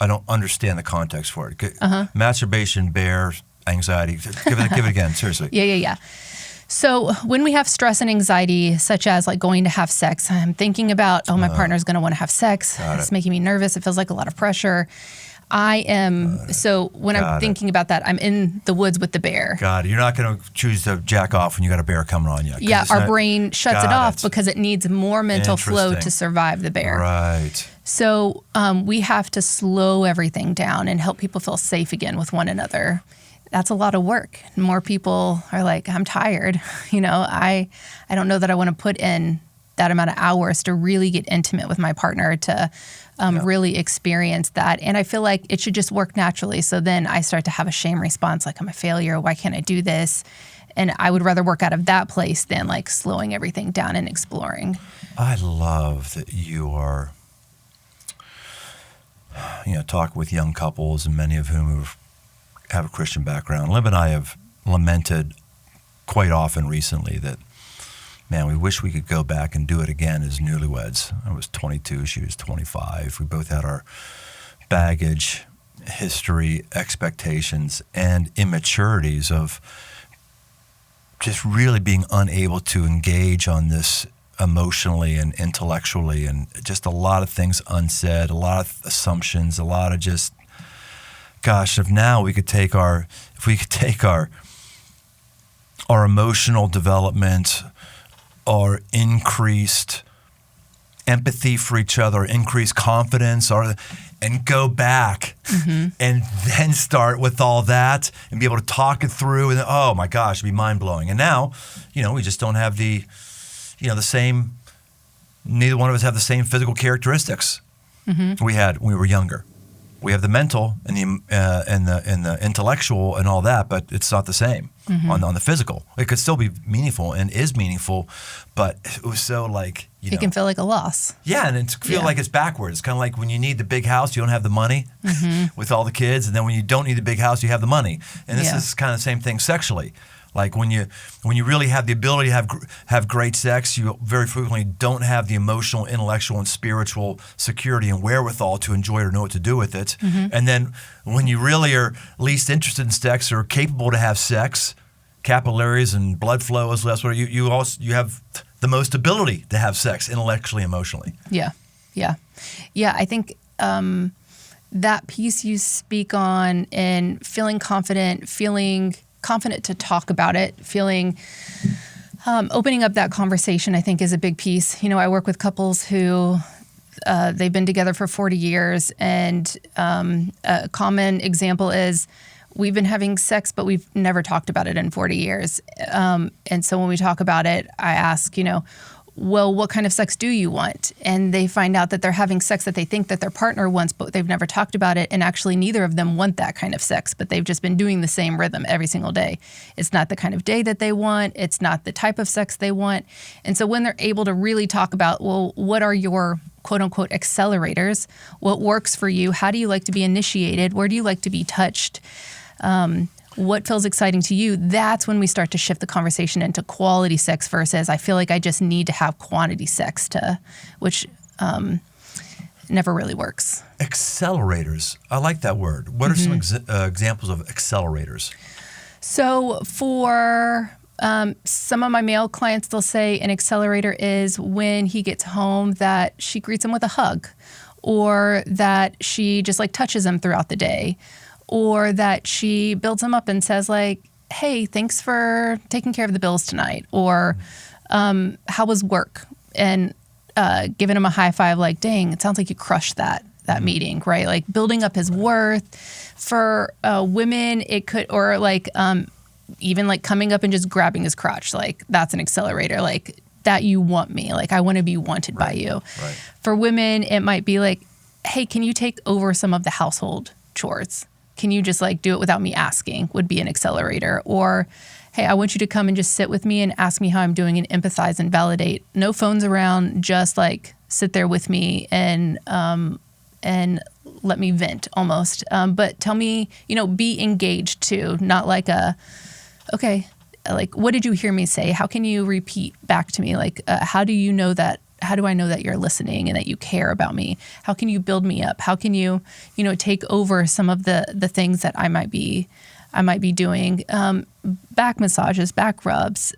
I don't understand the context for it. Masturbation, bear, anxiety. Give it again, seriously. Yeah. So when we have stress and anxiety, such as like going to have sex, I'm thinking about, my partner's going to want to have sex. It's making me nervous. It feels like a lot of pressure. I'm thinking about that, I'm in the woods with the bear. Got it. You're not going to choose to jack off when you got a bear coming on you. Yeah, our brain shuts it off because it needs more mental flow to survive the bear. Right. So we have to slow everything down and help people feel safe again with one another. That's a lot of work. More people are like, I'm tired. I don't know that I want to put in that amount of hours to really get intimate with my partner, to really experience that. And I feel like it should just work naturally. So then I start to have a shame response, like, I'm a failure. Why can't I do this? And I would rather work out of that place than like slowing everything down and exploring. I love that you are, talking with young couples, and many of whom have a Christian background. Liv and I have lamented quite often recently that, man, we wish we could go back and do it again as newlyweds. I was 22, she was 25. We both had our baggage, history, expectations, and immaturities of just really being unable to engage on this emotionally and intellectually, and just a lot of things unsaid, a lot of assumptions, a lot of just, gosh, if we could take our emotional development, our increased empathy for each other, increased confidence, and go back and then start with all that and be able to talk it through, and oh my gosh, it'd be mind-blowing. And now, we just don't have the same, neither one of us have the same physical characteristics we had when we were younger. We have the mental and the intellectual and all that, but it's not the same on the physical. It could still be meaningful and is meaningful, but it was so like, it can feel like a loss. Yeah, and it feel like it's backwards. It's kind of like when you need the big house, you don't have the money with all the kids, and then when you don't need the big house, you have the money. And this is kind of the same thing sexually. Like when you really have the ability to have great sex, you very frequently don't have the emotional, intellectual, and spiritual security and wherewithal to enjoy it or know what to do with it. And then when you really are least interested in sex or capable to have sex, capillaries and blood flow is less. You have the most ability to have sex intellectually, emotionally. Yeah. I think that piece you speak on, and feeling confident to talk about it, feeling Opening up that conversation, I think, is a big piece. You know, I work with couples who they've been together for 40 years, and a common example is we've been having sex, but we've never talked about it in 40 years. And so when we talk about it, I ask, you know, well, what kind of sex do you want? And they find out that they're having sex that they think that their partner wants, but they've never talked about it. And actually neither of them want that kind of sex, but they've just been doing the same rhythm every single day. It's not the kind of day that they want. It's not the type of sex they want. And so when they're able to really talk about, well, what are your quote unquote accelerators? What works for you? How do you like to be initiated? Where do you like to be touched? What feels exciting to you? That's when we start to shift the conversation into quality sex versus I feel like I just need to have quantity sex which never really works. Accelerators. I like that word. What are some examples of accelerators? So for some of my male clients, they'll say an accelerator is when he gets home that she greets him with a hug, or that she just like touches him throughout the day, or that she builds him up and says like, hey, thanks for taking care of the bills tonight, or how was work? And giving him a high five like, dang, it sounds like you crushed that meeting, right? Like building up his worth. For women, it could, or like even like coming up and just grabbing his crotch, like that's an accelerator, like that you want me, like I want to be wanted by you. Right. For women, it might be like, hey, can you take over some of the household chores? Can you just like do it without me asking, would be an accelerator. Or, hey, I want you to come and just sit with me and ask me how I'm doing and empathize and validate. No phones around, just like sit there with me and let me vent almost. But tell me, you know, be engaged too, not like okay, like what did you hear me say? How can you repeat back to me? Like, how do I know that you're listening and that you care about me? How can you build me up? How can you, you know, take over some of the things that I might be doing? Back massages, back rubs.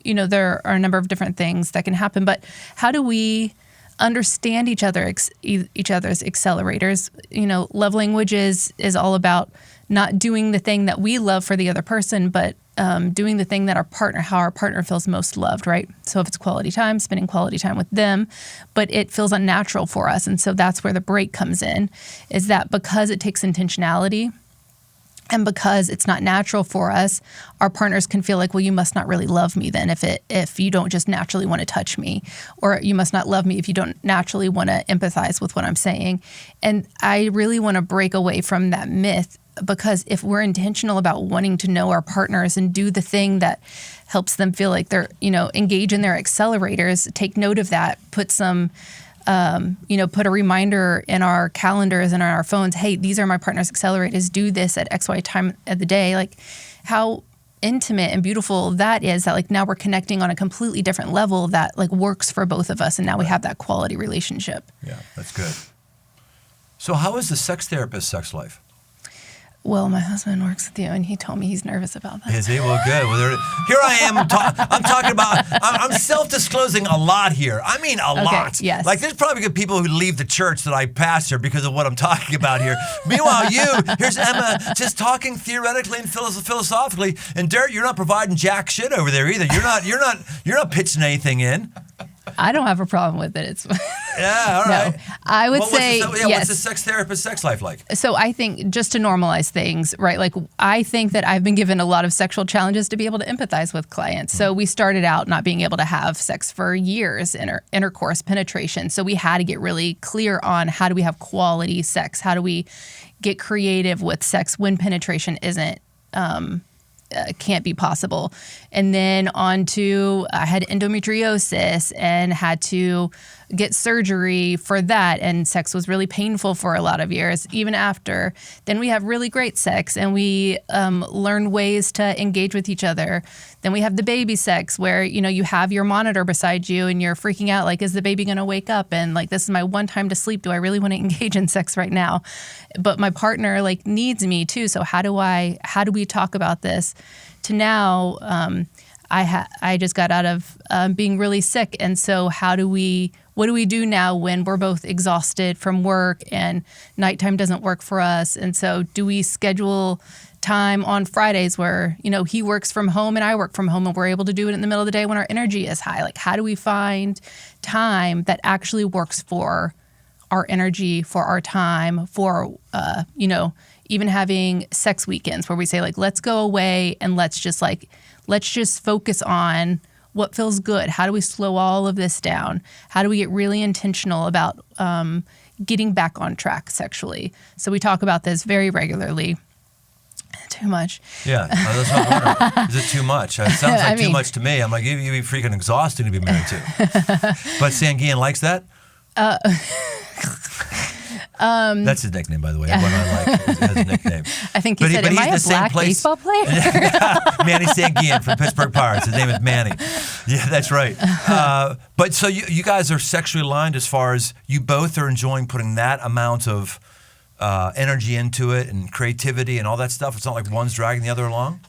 You know, there are a number of different things that can happen. But how do we understand each other's accelerators? You know, love language is all about not doing the thing that we love for the other person, but doing the thing that how our partner feels most loved, right? So if it's quality time, spending quality time with them, but it feels unnatural for us. And so that's where the break comes in, is that because it takes intentionality and because it's not natural for us, our partners can feel like, well, you must not really love me then if you don't just naturally want to touch me, or you must not love me if you don't naturally want to empathize with what I'm saying. And I really want to break away from that myth, because if we're intentional about wanting to know our partners and do the thing that helps them feel like they're, you know, engage in their accelerators, take note of that, put some, put a reminder in our calendars and on our phones, hey, these are my partner's accelerators, do this at XY time of the day. Like how intimate and beautiful that is, that like now we're connecting on a completely different level that like works for both of us. And now we have that quality relationship. Yeah, that's good. So how is the sex therapist's sex life? Well, my husband works with you, and he told me he's nervous about that. Is he? Well, good. Well, here I am. I'm talking about. I'm self-disclosing a lot here. I mean, a lot. Yes. Like, there's probably good people who leave the church that I pastor because of what I'm talking about here. Meanwhile, here's Emma, just talking theoretically and philosophically. And Dirt, you're not providing jack shit over there either. You're not pitching anything in. I don't have a problem with it. It's yeah, all right. No, I would say yes. What's the sex therapist sex life like? So I think just to normalize things, right? Like I think that I've been given a lot of sexual challenges to be able to empathize with clients. So we started out not being able to have sex for years, intercourse, penetration. So we had to get really clear on how do we have quality sex? How do we get creative with sex when penetration isn't can't be possible. And then on to, I had endometriosis and had to get surgery for that. And sex was really painful for a lot of years, even after. Then we have really great sex and we learn ways to engage with each other. Then we have the baby sex where, you know, you have your monitor beside you and you're freaking out like, is the baby going to wake up? And like, this is my one time to sleep. Do I really want to engage in sex right now? But my partner like needs me too. So how do we talk about this? To now, I just got out of being really sick. And so how do we what do we do now when we're both exhausted from work and nighttime doesn't work for us? And so do we schedule time on Fridays where, he works from home and I work from home and we're able to do it in the middle of the day when our energy is high? Like, how do we find time that actually works for our energy, for our time, for, even having sex weekends where we say, like, let's go away and let's just focus on what feels good. How do we slow all of this down? How do we get really intentional about getting back on track sexually? So we talk about this very regularly. Too much. Yeah, that's what I'm wondering. Is it too much? It sounds like too much to me. I'm like, you'd be freaking exhausting to be married to. But Sanguine likes that? That's his nickname, by the way. What I like is his nickname. I think he said, am I a black baseball player? Manny Sanguine from Pittsburgh Pirates. His name is Manny. Yeah, that's right. But so you guys are sexually aligned as far as you both are enjoying putting that amount of energy into it and creativity and all that stuff. It's not like one's dragging the other along?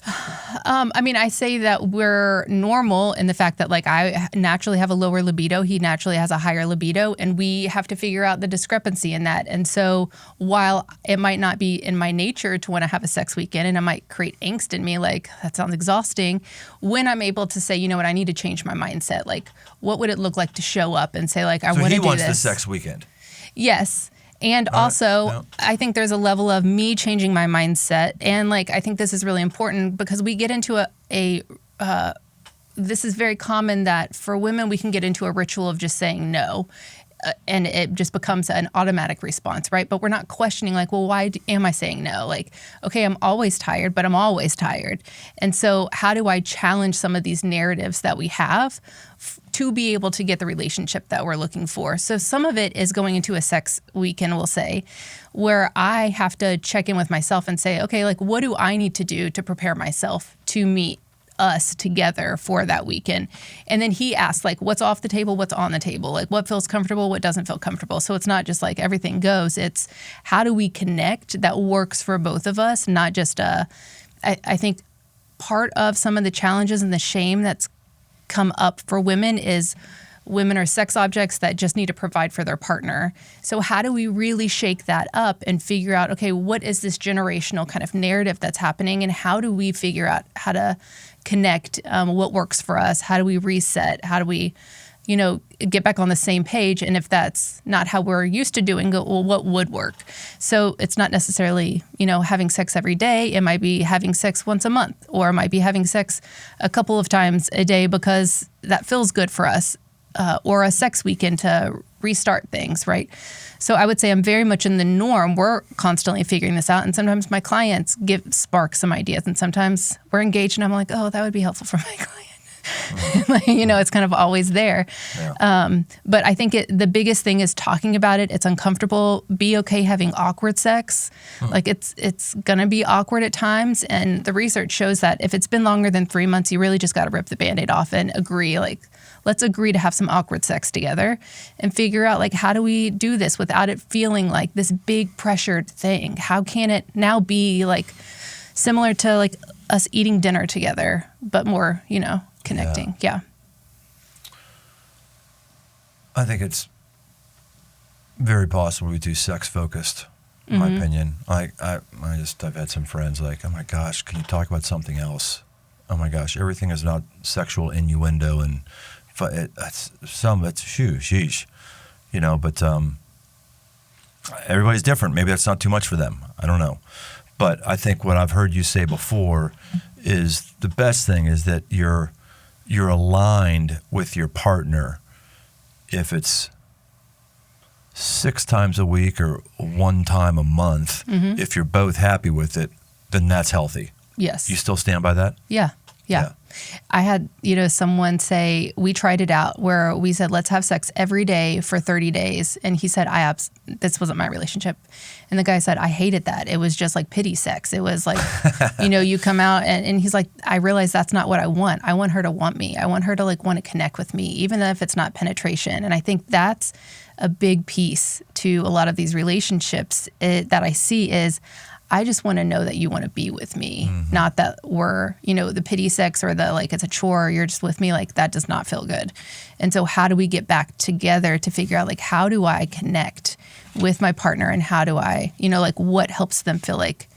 I say that we're normal in the fact that, like, I naturally have a lower libido. He naturally has a higher libido, and we have to figure out the discrepancy in that. And so while it might not be in my nature to want to have a sex weekend and it might create angst in me, like, that sounds exhausting, when I'm able to say, you know what, I need to change my mindset. Like, what would it look like to show up and say, like, I want to do this? So he wants the sex weekend. Yes. And also, I think there's a level of me changing my mindset. And, like, I think this is really important because we get into this is very common that for women, we can get into a ritual of just saying no. And it just becomes an automatic response, right? But we're not questioning, like, well, why am I saying no? Like, okay, I'm always tired, but I'm always tired. And so how do I challenge some of these narratives that we have to be able to get the relationship that we're looking for? So some of it is going into a sex weekend, we'll say, where I have to check in with myself and say, okay, like, what do I need to do to prepare myself to meet us together for that weekend? And then he asks, like, what's off the table, what's on the table, like, what feels comfortable, what doesn't feel comfortable. So it's not just like everything goes, it's how do we connect that works for both of us, not just I think part of some of the challenges and the shame that's come up for women is women are sex objects that just need to provide for their partner. So how do we really shake that up and figure out, okay, what is this generational kind of narrative that's happening, and how do we figure out how to connect what works for us? How do we reset? How do we, get back on the same page? And if that's not how we're used to doing it, well, what would work? So it's not necessarily, having sex every day. It might be having sex once a month, or it might be having sex a couple of times a day because that feels good for us. Or a sex weekend to restart things, right? So I would say I'm very much in the norm. We're constantly figuring this out. And sometimes my clients spark some ideas. And sometimes we're engaged and I'm like, oh, that would be helpful for my client. It's kind of always there. Yeah. But I think the biggest thing is talking about it. It's uncomfortable. Be okay having awkward sex. Like it's going to be awkward at times. And the research shows that if it's been longer than 3 months, you really just got to rip the Band-Aid off and agree, like, let's agree to have some awkward sex together and figure out, like, how do we do this without it feeling like this big pressured thing? How can it now be, like, similar to, like, us eating dinner together, but more, connecting. Yeah. I think it's very possible we do sex focused, in my opinion. I've had some friends like, oh my gosh, can you talk about something else? Oh my gosh, everything is not sexual innuendo and it's sheesh, but everybody's different. Maybe that's not too much for them. I don't know. But I think what I've heard you say before is the best thing is that you're aligned with your partner. If it's 6 times a week or 1 time a month, if you're both happy with it, then that's healthy. Yes. You still stand by that? Yeah. I had, someone say, we tried it out where we said, let's have sex every day for 30 days. And he said, this wasn't my relationship. And the guy said, I hated that. It was just like pity sex. It was like, you come out and he's like, I realize that's not what I want. I want her to want me. I want her to, like, want to connect with me, even if it's not penetration. And I think that's a big piece to a lot of these relationships that I see is, I just want to know that you want to be with me, not that we're, the pity sex or the like it's a chore, you're just with me, like that does not feel good. And so how do we get back together to figure out like how do I connect with my partner and how do I, like what helps them feel like,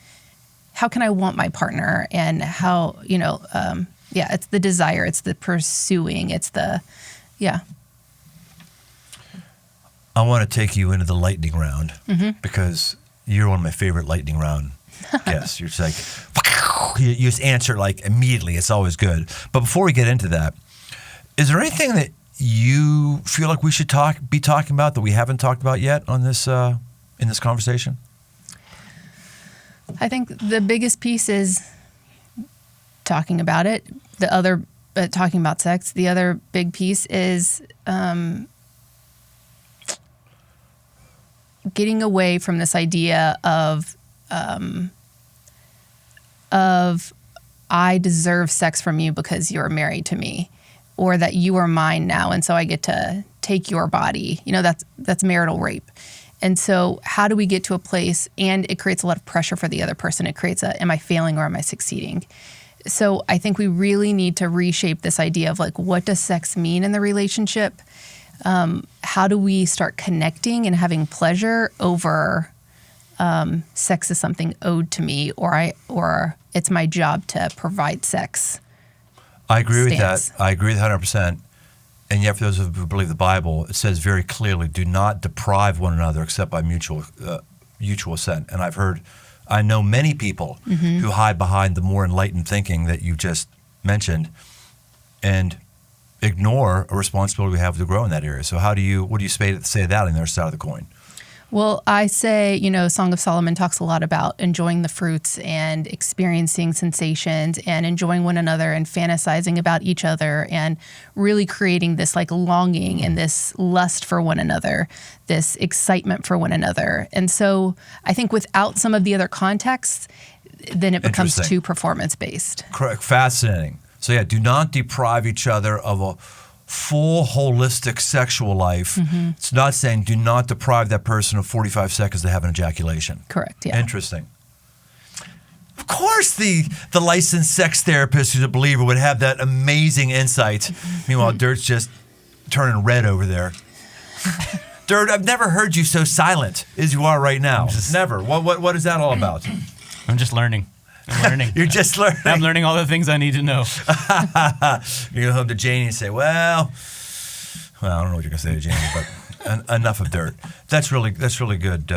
how can I want my partner and how, it's the desire, it's the pursuing, it's the, I want to take you into the lightning round because you're one of my favorite lightning round guests. You're just like, you just answer like immediately. It's always good. But before we get into that, is there anything that you feel like we should be talking about that we haven't talked about yet on this in this conversation? I think the biggest piece is talking about it. The other, talking about sex. The other big piece is getting away from this idea of I deserve sex from you because you're married to me, or that you are mine now, and so I get to take your body. That's marital rape. And so how do we get to a place, and it creates a lot of pressure for the other person. It creates am I failing or am I succeeding? So I think we really need to reshape this idea of like, what does sex mean in the relationship? How do we start connecting and having pleasure over sex is something owed to me, or it's my job to provide sex? I agree with that. I agree with 100%. And yet, for those who believe the Bible, it says very clearly, do not deprive one another except by mutual assent. And I know many people who hide behind the more enlightened thinking that you just mentioned and ignore a responsibility we have to grow in that area. So what do you say to that on the other side of the coin? Well, I say, Song of Solomon talks a lot about enjoying the fruits and experiencing sensations and enjoying one another and fantasizing about each other and really creating this like longing and this lust for one another, this excitement for one another. And so I think without some of the other contexts, then it becomes too performance-based. Correct. Fascinating. So yeah, do not deprive each other of a full holistic sexual life. It's not saying do not deprive that person of 45 seconds to have an ejaculation. Correct, yeah. Interesting. Of course the licensed sex therapist who's a believer would have that amazing insight. Meanwhile, Dirt's just turning red over there. Dirt, I've never heard you so silent as you are right now. Never. What is that all about? I'm just learning. You're just learning. I'm learning all the things I need to know. You go home to Janie and say, well, I don't know what you're going to say to Janie, but enough of Dirt. That's really good,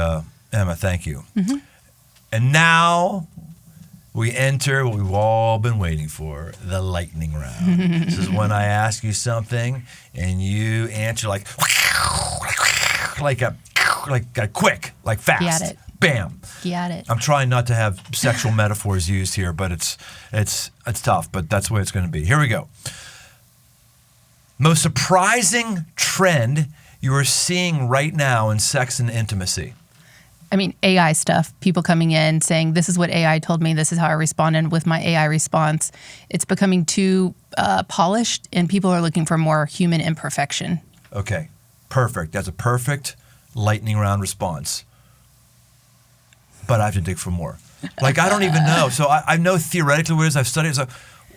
Emma. Thank you. And now we enter what we've all been waiting for, the lightning round. This is when I ask you something and you answer like a quick, like fast. Get it. Bam. Get it. I'm trying not to have sexual metaphors used here, but it's tough, but that's the way it's going to be. Here we go. Most surprising trend you are seeing right now in sex and intimacy? I mean, AI stuff, people coming in saying, this is what AI told me, this is how I responded with my AI response. It's becoming too polished, and people are looking for more human imperfection. Okay, perfect. That's a perfect lightning round response. But I have to dig for more. Like, I don't even know. So I know theoretically what it is. I've studied it.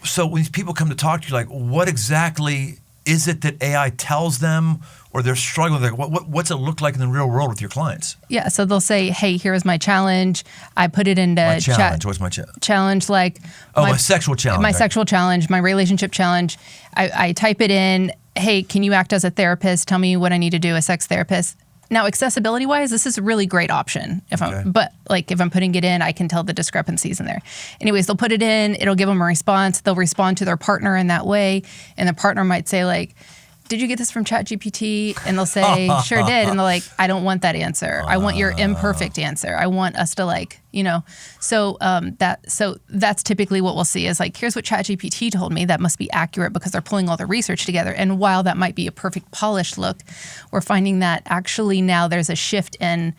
So when these people come to talk to you, like, what exactly is it that AI tells them, or they're struggling? Like, what's it look like in the real world with your clients? Yeah, so they'll say, hey, here's my challenge. I put it into my challenge. What's my challenge? Challenge, like... my sexual challenge. My sexual challenge, my relationship challenge. I type it in, hey, can you act as a therapist? Tell me what I need to do, a sex therapist. Now, accessibility-wise, this is a really great option. If I'm putting it in, I can tell the discrepancies in there. Anyways, they'll put it in. It'll give them a response. They'll respond to their partner in that way. And the partner might say, like, did you get this from ChatGPT? And they'll say, sure did. And they're like, I don't want that answer. I want your imperfect answer. I want us to So that's typically what we'll see is like, here's what ChatGPT told me. That must be accurate because they're pulling all the research together. And while that might be a perfect polished look, we're finding that actually now there's a shift in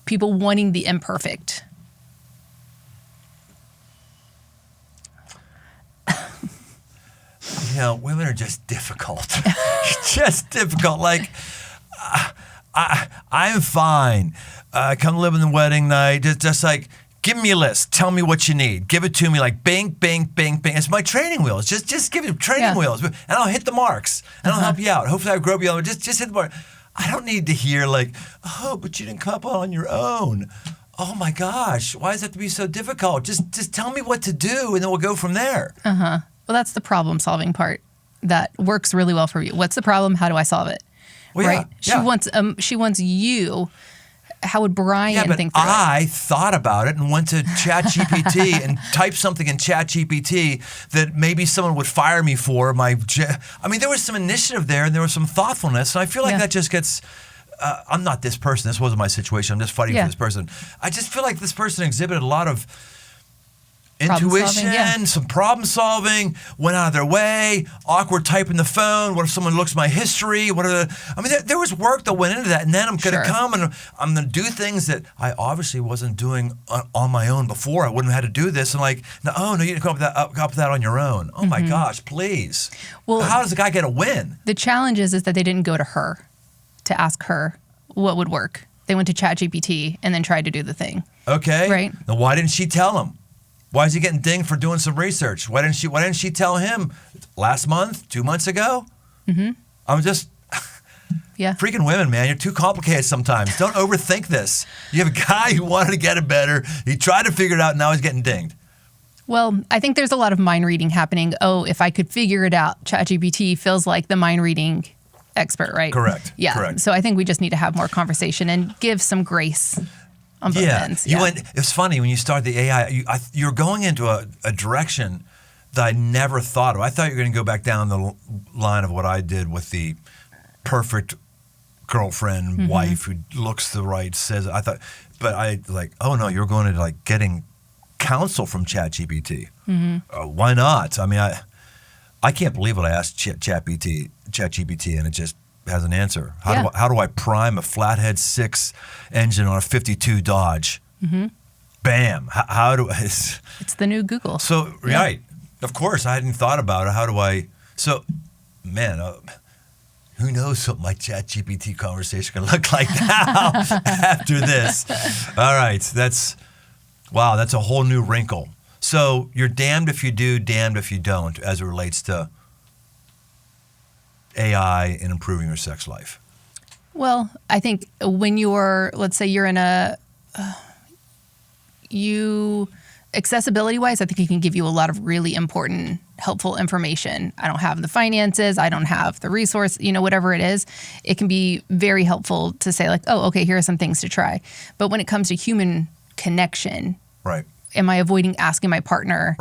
people wanting the imperfect. Women are just difficult. Just difficult. Like, I'm fine. Come live in the wedding night. Just like, Give me a list. Tell me what you need. Give it to me like bing, bing, bing, bing. It's my training wheels. Just give me training wheels, and I'll hit the marks, and I'll help you out. Hopefully, I grow you. Just hit the mark. I don't need to hear like, oh, but you didn't come up on your own. Oh my gosh, why does it have to be so difficult? Just tell me what to do, and then we'll go from there. Well, that's the problem-solving part that works really well for you. What's the problem? How do I solve it? Well, right? She wants you. How would Brian think through it? I thought about it and went to ChatGPT and typed something in ChatGPT that maybe someone would fire me for. There was some initiative there, and there was some thoughtfulness, and I feel like that just gets. I'm not this person. This wasn't my situation. I'm just fighting for this person. I just feel like this person exhibited a lot of intuition, some problem solving, went out of their way, awkward typing the phone. What if someone looks at my history? There was work that went into that, and then I'm going to come and I'm going to do things that I obviously wasn't doing on my own before. I wouldn't have had to do this. And no, you didn't come up with that on your own. Oh my gosh, please. Well, how does a guy get a win? The challenge is that they didn't go to her to ask her what would work. They went to ChatGPT and then tried to do the thing. Okay. Right. Now, why didn't she tell him? Why is he getting dinged for doing some research? Why didn't she tell him last month, 2 months ago? I'm just freaking women, man. You're too complicated sometimes. Don't overthink this. You have a guy who wanted to get it better. He tried to figure it out. And now he's getting dinged. Well, I think there's a lot of mind reading happening. Oh, if I could figure it out, ChatGPT feels like the mind reading expert, right? Correct. Yeah. Correct. So I think we just need to have more conversation and give some grace on both ends. Yeah. It's funny when you start the AI, you're going into a direction that I never thought of. I thought you were going to go back down the line of what I did with the perfect girlfriend, wife who looks the right, says. Oh no, you're going to getting counsel from ChatGPT. Why not? I can't believe what I asked ChatGPT, and it just has an answer. How do I prime a Flathead 6 engine on a 52 Dodge? Bam. How do I? It's the new Google. So, right. Of course, I hadn't thought about it. How do I? So, man, who knows what my ChatGPT conversation can look like now after this. All right. That's a whole new wrinkle. So you're damned if you do, damned if you don't, as it relates to AI and improving your sex life. Well, I think when let's say you're in accessibility-wise, I think it can give you a lot of really important, helpful information. I don't have the finances. I don't have the resource, whatever it is. It can be very helpful to say oh, okay, here are some things to try. But when it comes to human connection, right? Am I avoiding asking my partner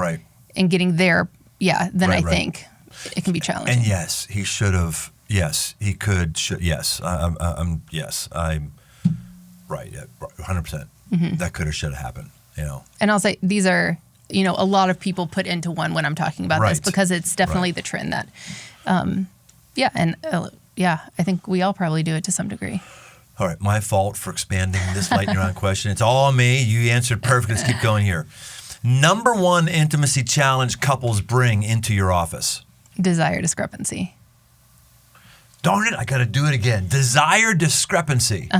and getting there? Yeah, then I think it can be challenging. And yes, he should have. Yes, he could. Yes, I'm right. 100%. That could have, should have happened. And I'll say these are a lot of people put into one when I'm talking about this, because it's definitely the trend that, I think we all probably do it to some degree. All right, my fault for expanding this lightning round question. It's all on me. You answered perfectly. Let's keep going here. Number one intimacy challenge couples bring into your office? Desire discrepancy. Darn it, I got to do it again. Desire discrepancy.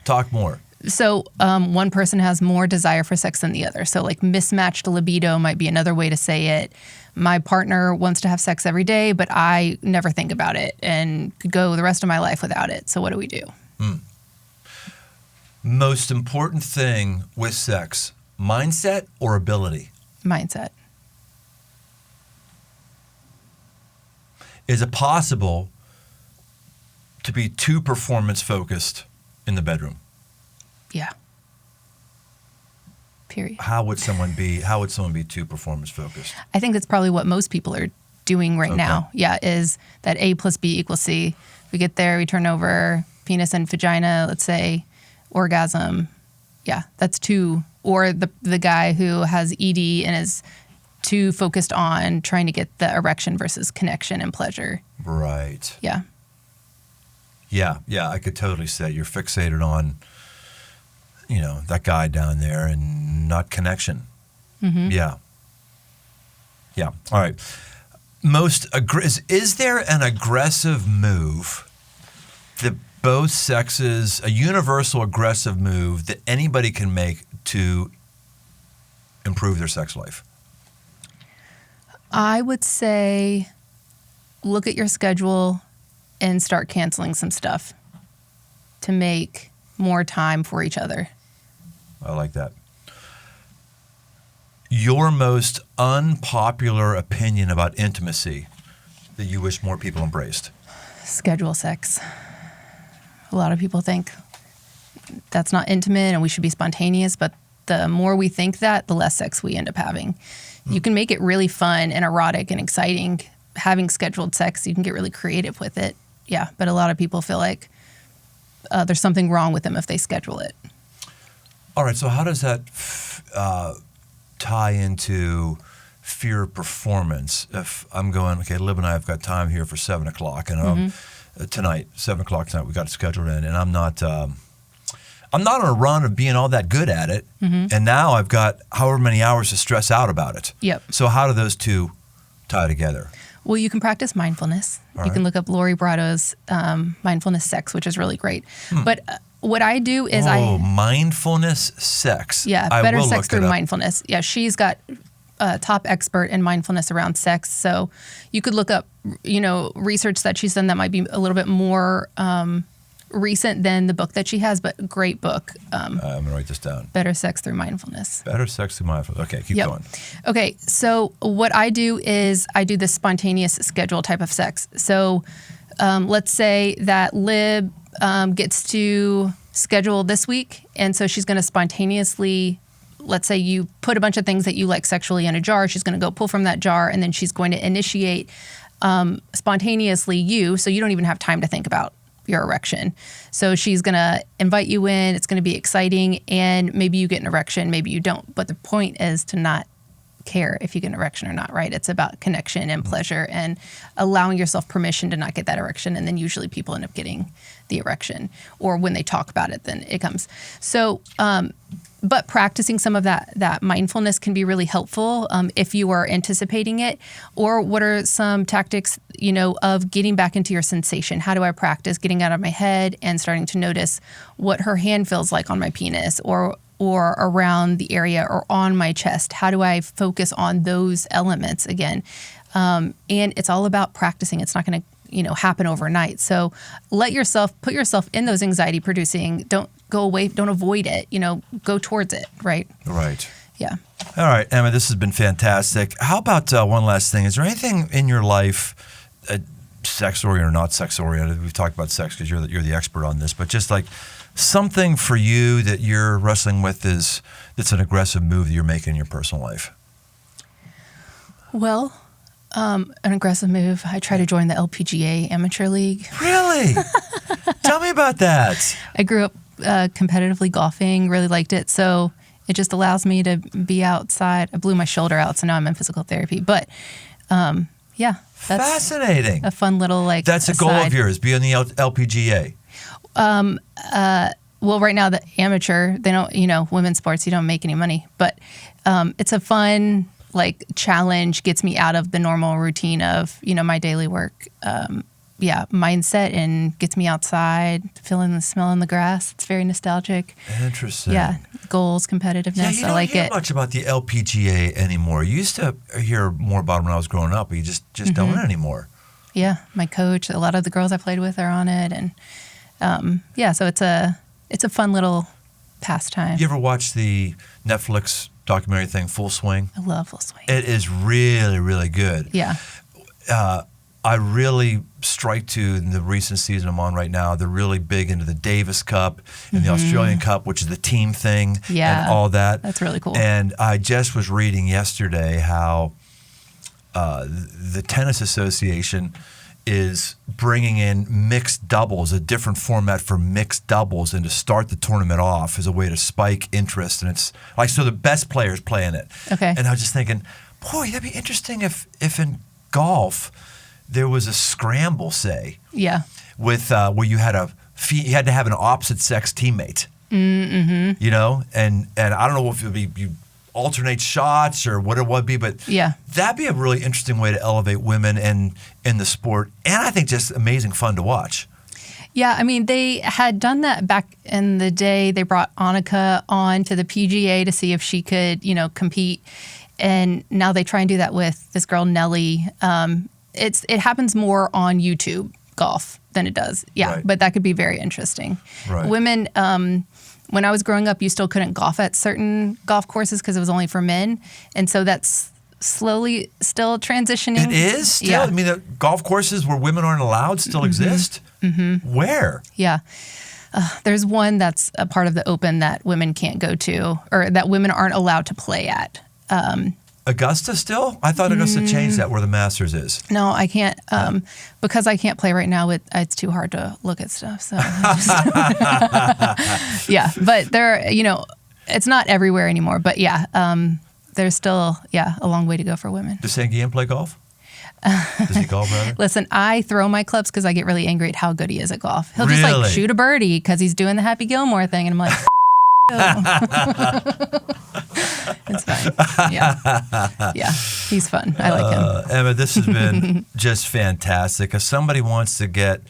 Talk more. So one person has more desire for sex than the other. So mismatched libido might be another way to say it. My partner wants to have sex every day, but I never think about it and could go the rest of my life without it. So what do we do? Most important thing with sex, mindset or ability? Mindset. Is it possible to be too performance focused in the bedroom? Yeah. Period. How would someone be too performance focused? I think that's probably what most people are doing right now. Yeah, is that A plus B equals C. We get there, we turn over, penis and vagina, let's say, orgasm. Yeah, that's too. Or the guy who has ED and is too focused on trying to get the erection versus connection and pleasure. Right. Yeah. Yeah, I could totally say you're fixated on, that guy down there and not connection. Yeah. All right. Is there an aggressive move that both sexes, a universal aggressive move that anybody can make to improve their sex life? I would say look at your schedule and start canceling some stuff to make more time for each other. I like that. Your most unpopular opinion about intimacy that you wish more people embraced? Schedule sex. A lot of people think that's not intimate and we should be spontaneous, but the more we think that, the less sex we end up having. You can make it really fun and erotic and exciting having scheduled sex. You can get really creative with it. Yeah, but a lot of people feel like there's something wrong with them if they schedule it. All right, so how does that tie into fear of performance? If I'm going, okay, Lib and I have got time here for 7 o'clock, and tonight, 7 o'clock tonight, we got it scheduled in, and I'm not on a run of being all that good at it, and now I've got however many hours to stress out about it. Yep. So how do those two tie together? Well, you can practice mindfulness. All You can right. look up Lori Brado's mindfulness sex, which is really great. But what I do is mindfulness sex. I better will sex look through it up. mindfulness. Yeah, she's got a top expert in mindfulness around sex. So you could look up, research that she's done that might be a little bit more recent than the book that she has, but great book. I'm going to write this down. Better sex through mindfulness. Better sex through mindfulness. Okay, keep Yep. going. Okay, so what I do is I do the spontaneous schedule type of sex. So let's say that Lib gets to schedule this week, and so she's going to spontaneously, let's say you put a bunch of things that you like sexually in a jar. She's going to go pull from that jar, and then she's going to initiate spontaneously so you don't even have time to think about your erection. So she's going to invite you in. It's going to be exciting, and maybe you get an erection, maybe you don't. But the point is to not care if you get an erection or not, right? It's about connection and pleasure and allowing yourself permission to not get that erection. And then usually people end up getting the erection, or when they talk about it, then it comes. So, but practicing some of that mindfulness can be really helpful if you are anticipating it. Or what are some tactics, of getting back into your sensation? How do I practice getting out of my head and starting to notice what her hand feels like on my penis or around the area or on my chest? How do I focus on those elements again? And it's all about practicing. It's not going to happen overnight. So put yourself in those anxiety producing. Don't go away. Don't avoid it. Go towards it. Right. Right. Yeah. All right, Emma, this has been fantastic. How about one last thing? Is there anything in your life, sex-oriented or not sex-oriented? We've talked about sex because you're the expert on this, but just like something for you that you're wrestling with that's an aggressive move that you're making in your personal life? Well, an aggressive move. I try to join the LPGA Amateur League. Really? Tell me about that. I grew up competitively golfing, really liked it. So it just allows me to be outside. I blew my shoulder out, so now I'm in physical therapy. But yeah, that's Fascinating. a fun little That's a goal aside. of yours, be on the LPGA. Well, right now the amateur, they don't, women's sports, you don't make any money, but it's a fun challenge, gets me out of the normal routine of, my daily work. Mindset, and gets me outside, feeling the smell in the grass. It's very nostalgic. Interesting. Yeah, goals, competitiveness. Yeah, you don't I like hear it. much about the LPGA anymore. You used to hear more about it when I was growing up, but you just don't anymore. Yeah, my coach, a lot of the girls I played with are on it, and so it's a fun little pastime. You ever watch the Netflix documentary thing, Full Swing? I love Full Swing. It is really, really good. Yeah. I really strike to in the recent season I'm on right now. They're really big into the Davis Cup and the Australian Cup, which is the team thing and all that. That's really cool. And I just was reading yesterday how the Tennis Association is bringing in mixed doubles, a different format for mixed doubles, and to start the tournament off as a way to spike interest. And it's so the best players play in it. Okay. And I was just thinking, boy, that'd be interesting if in golf there was a scramble, say, Yeah. with where you had to have an opposite sex teammate. Mm-hmm. And I don't know if it would be you alternate shots or what it would be, but Yeah. that'd be a really interesting way to elevate women in the sport, and I think just amazing fun to watch. Yeah, I mean, they had done that back in the day. They brought Annika on to the PGA to see if she could, compete. And now they try and do that with this girl, Nelly. It happens more on YouTube golf than it does. Yeah, Right. but that could be very interesting. Right. Women, when I was growing up, you still couldn't golf at certain golf courses because it was only for men. And so that's slowly still transitioning. It is still? Yeah. I mean, the golf courses where women aren't allowed still exist? Mm-hmm. Where? Yeah. There's one that's a part of the Open that women can't go to, or that women aren't allowed to play at. Augusta still? I thought Augusta changed that where the Masters is. No, I can't, because I can't play right now. It's too hard to look at stuff. So, yeah, but it's not everywhere anymore. But yeah, there's still a long way to go for women. Does Sanguian play golf? Does he golf rather? Listen, I throw my clubs because I get really angry at how good he is at golf. He'll just Really? like shoot a birdie because he's doing the Happy Gilmore thing, and I'm like, it's fine. Yeah, he's fun. I like him. Emma, this has been just fantastic. If somebody wants to get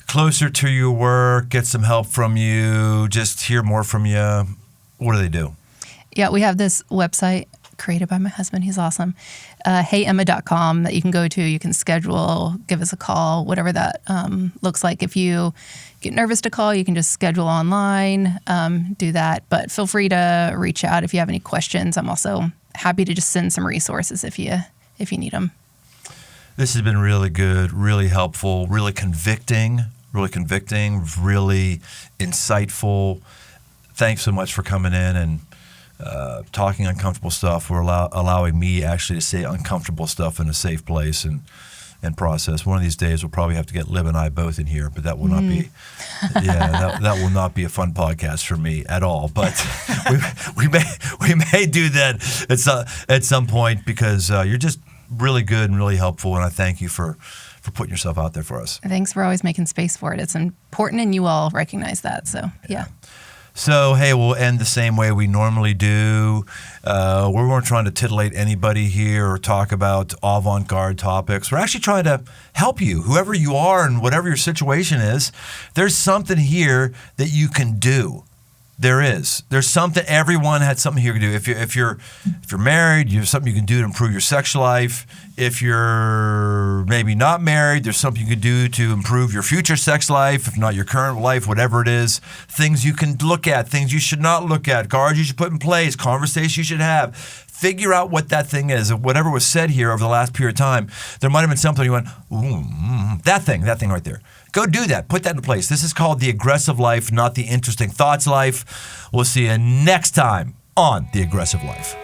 closer to your work, get some help from you, just hear more from you, what do they do? Yeah, we have this website created by my husband. He's awesome. HeyEmma.com that you can go to. You can schedule, give us a call, whatever that looks like. If you get nervous to call, you can just schedule online, do that. But feel free to reach out if you have any questions. I'm also happy to just send some resources if you need them. This has been really good, really helpful, really convicting, really insightful. Thanks so much for coming in and talking uncomfortable stuff, or allowing me actually to say uncomfortable stuff in a safe place and process. One of these days we'll probably have to get Lib and I both in here, but that will not be that will not be a fun podcast for me at all. But we may do that at some point, because you're just really good and really helpful, and I thank you for putting yourself out there for us. Thanks for always making space for it. It's important, and you all recognize that. So yeah. So, hey, we'll end the same way we normally do. We weren't trying to titillate anybody here or talk about avant-garde topics. We're actually trying to help you, whoever you are and whatever your situation is. There's something here that you can do. There is. There's something. Everyone had something here to do. If you're married, you have something you can do to improve your sex life. If you're maybe not married, there's something you can do to improve your future sex life. If not your current life, whatever it is, things you can look at, things you should not look at, guards you should put in place, conversations you should have. Figure out what that thing is. Whatever was said here over the last period of time, there might have been something you went, that thing right there. Go do that. Put that in place. This is called the aggressive life, not the interesting thoughts life. We'll see you next time on The Aggressive Life.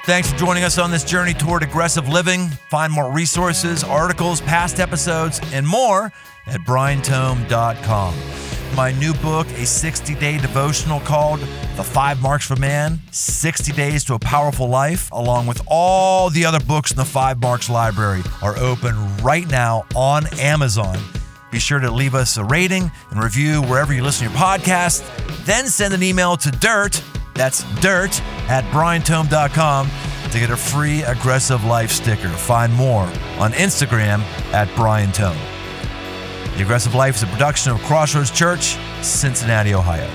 Thanks for joining us on this journey toward aggressive living. Find more resources, articles, past episodes, and more at briantome.com. My new book, a 60-day devotional called The 5 Marks for Man, 60 Days to a Powerful Life, along with all the other books in the 5 Marks library, are open right now on Amazon. Be sure to leave us a rating and review wherever you listen to your podcast. Then send an email to that's dirt at briantome.com to get a free Aggressive Life sticker. Find more on Instagram at briantome. The Aggressive Life is a production of Crossroads Church, Cincinnati, Ohio.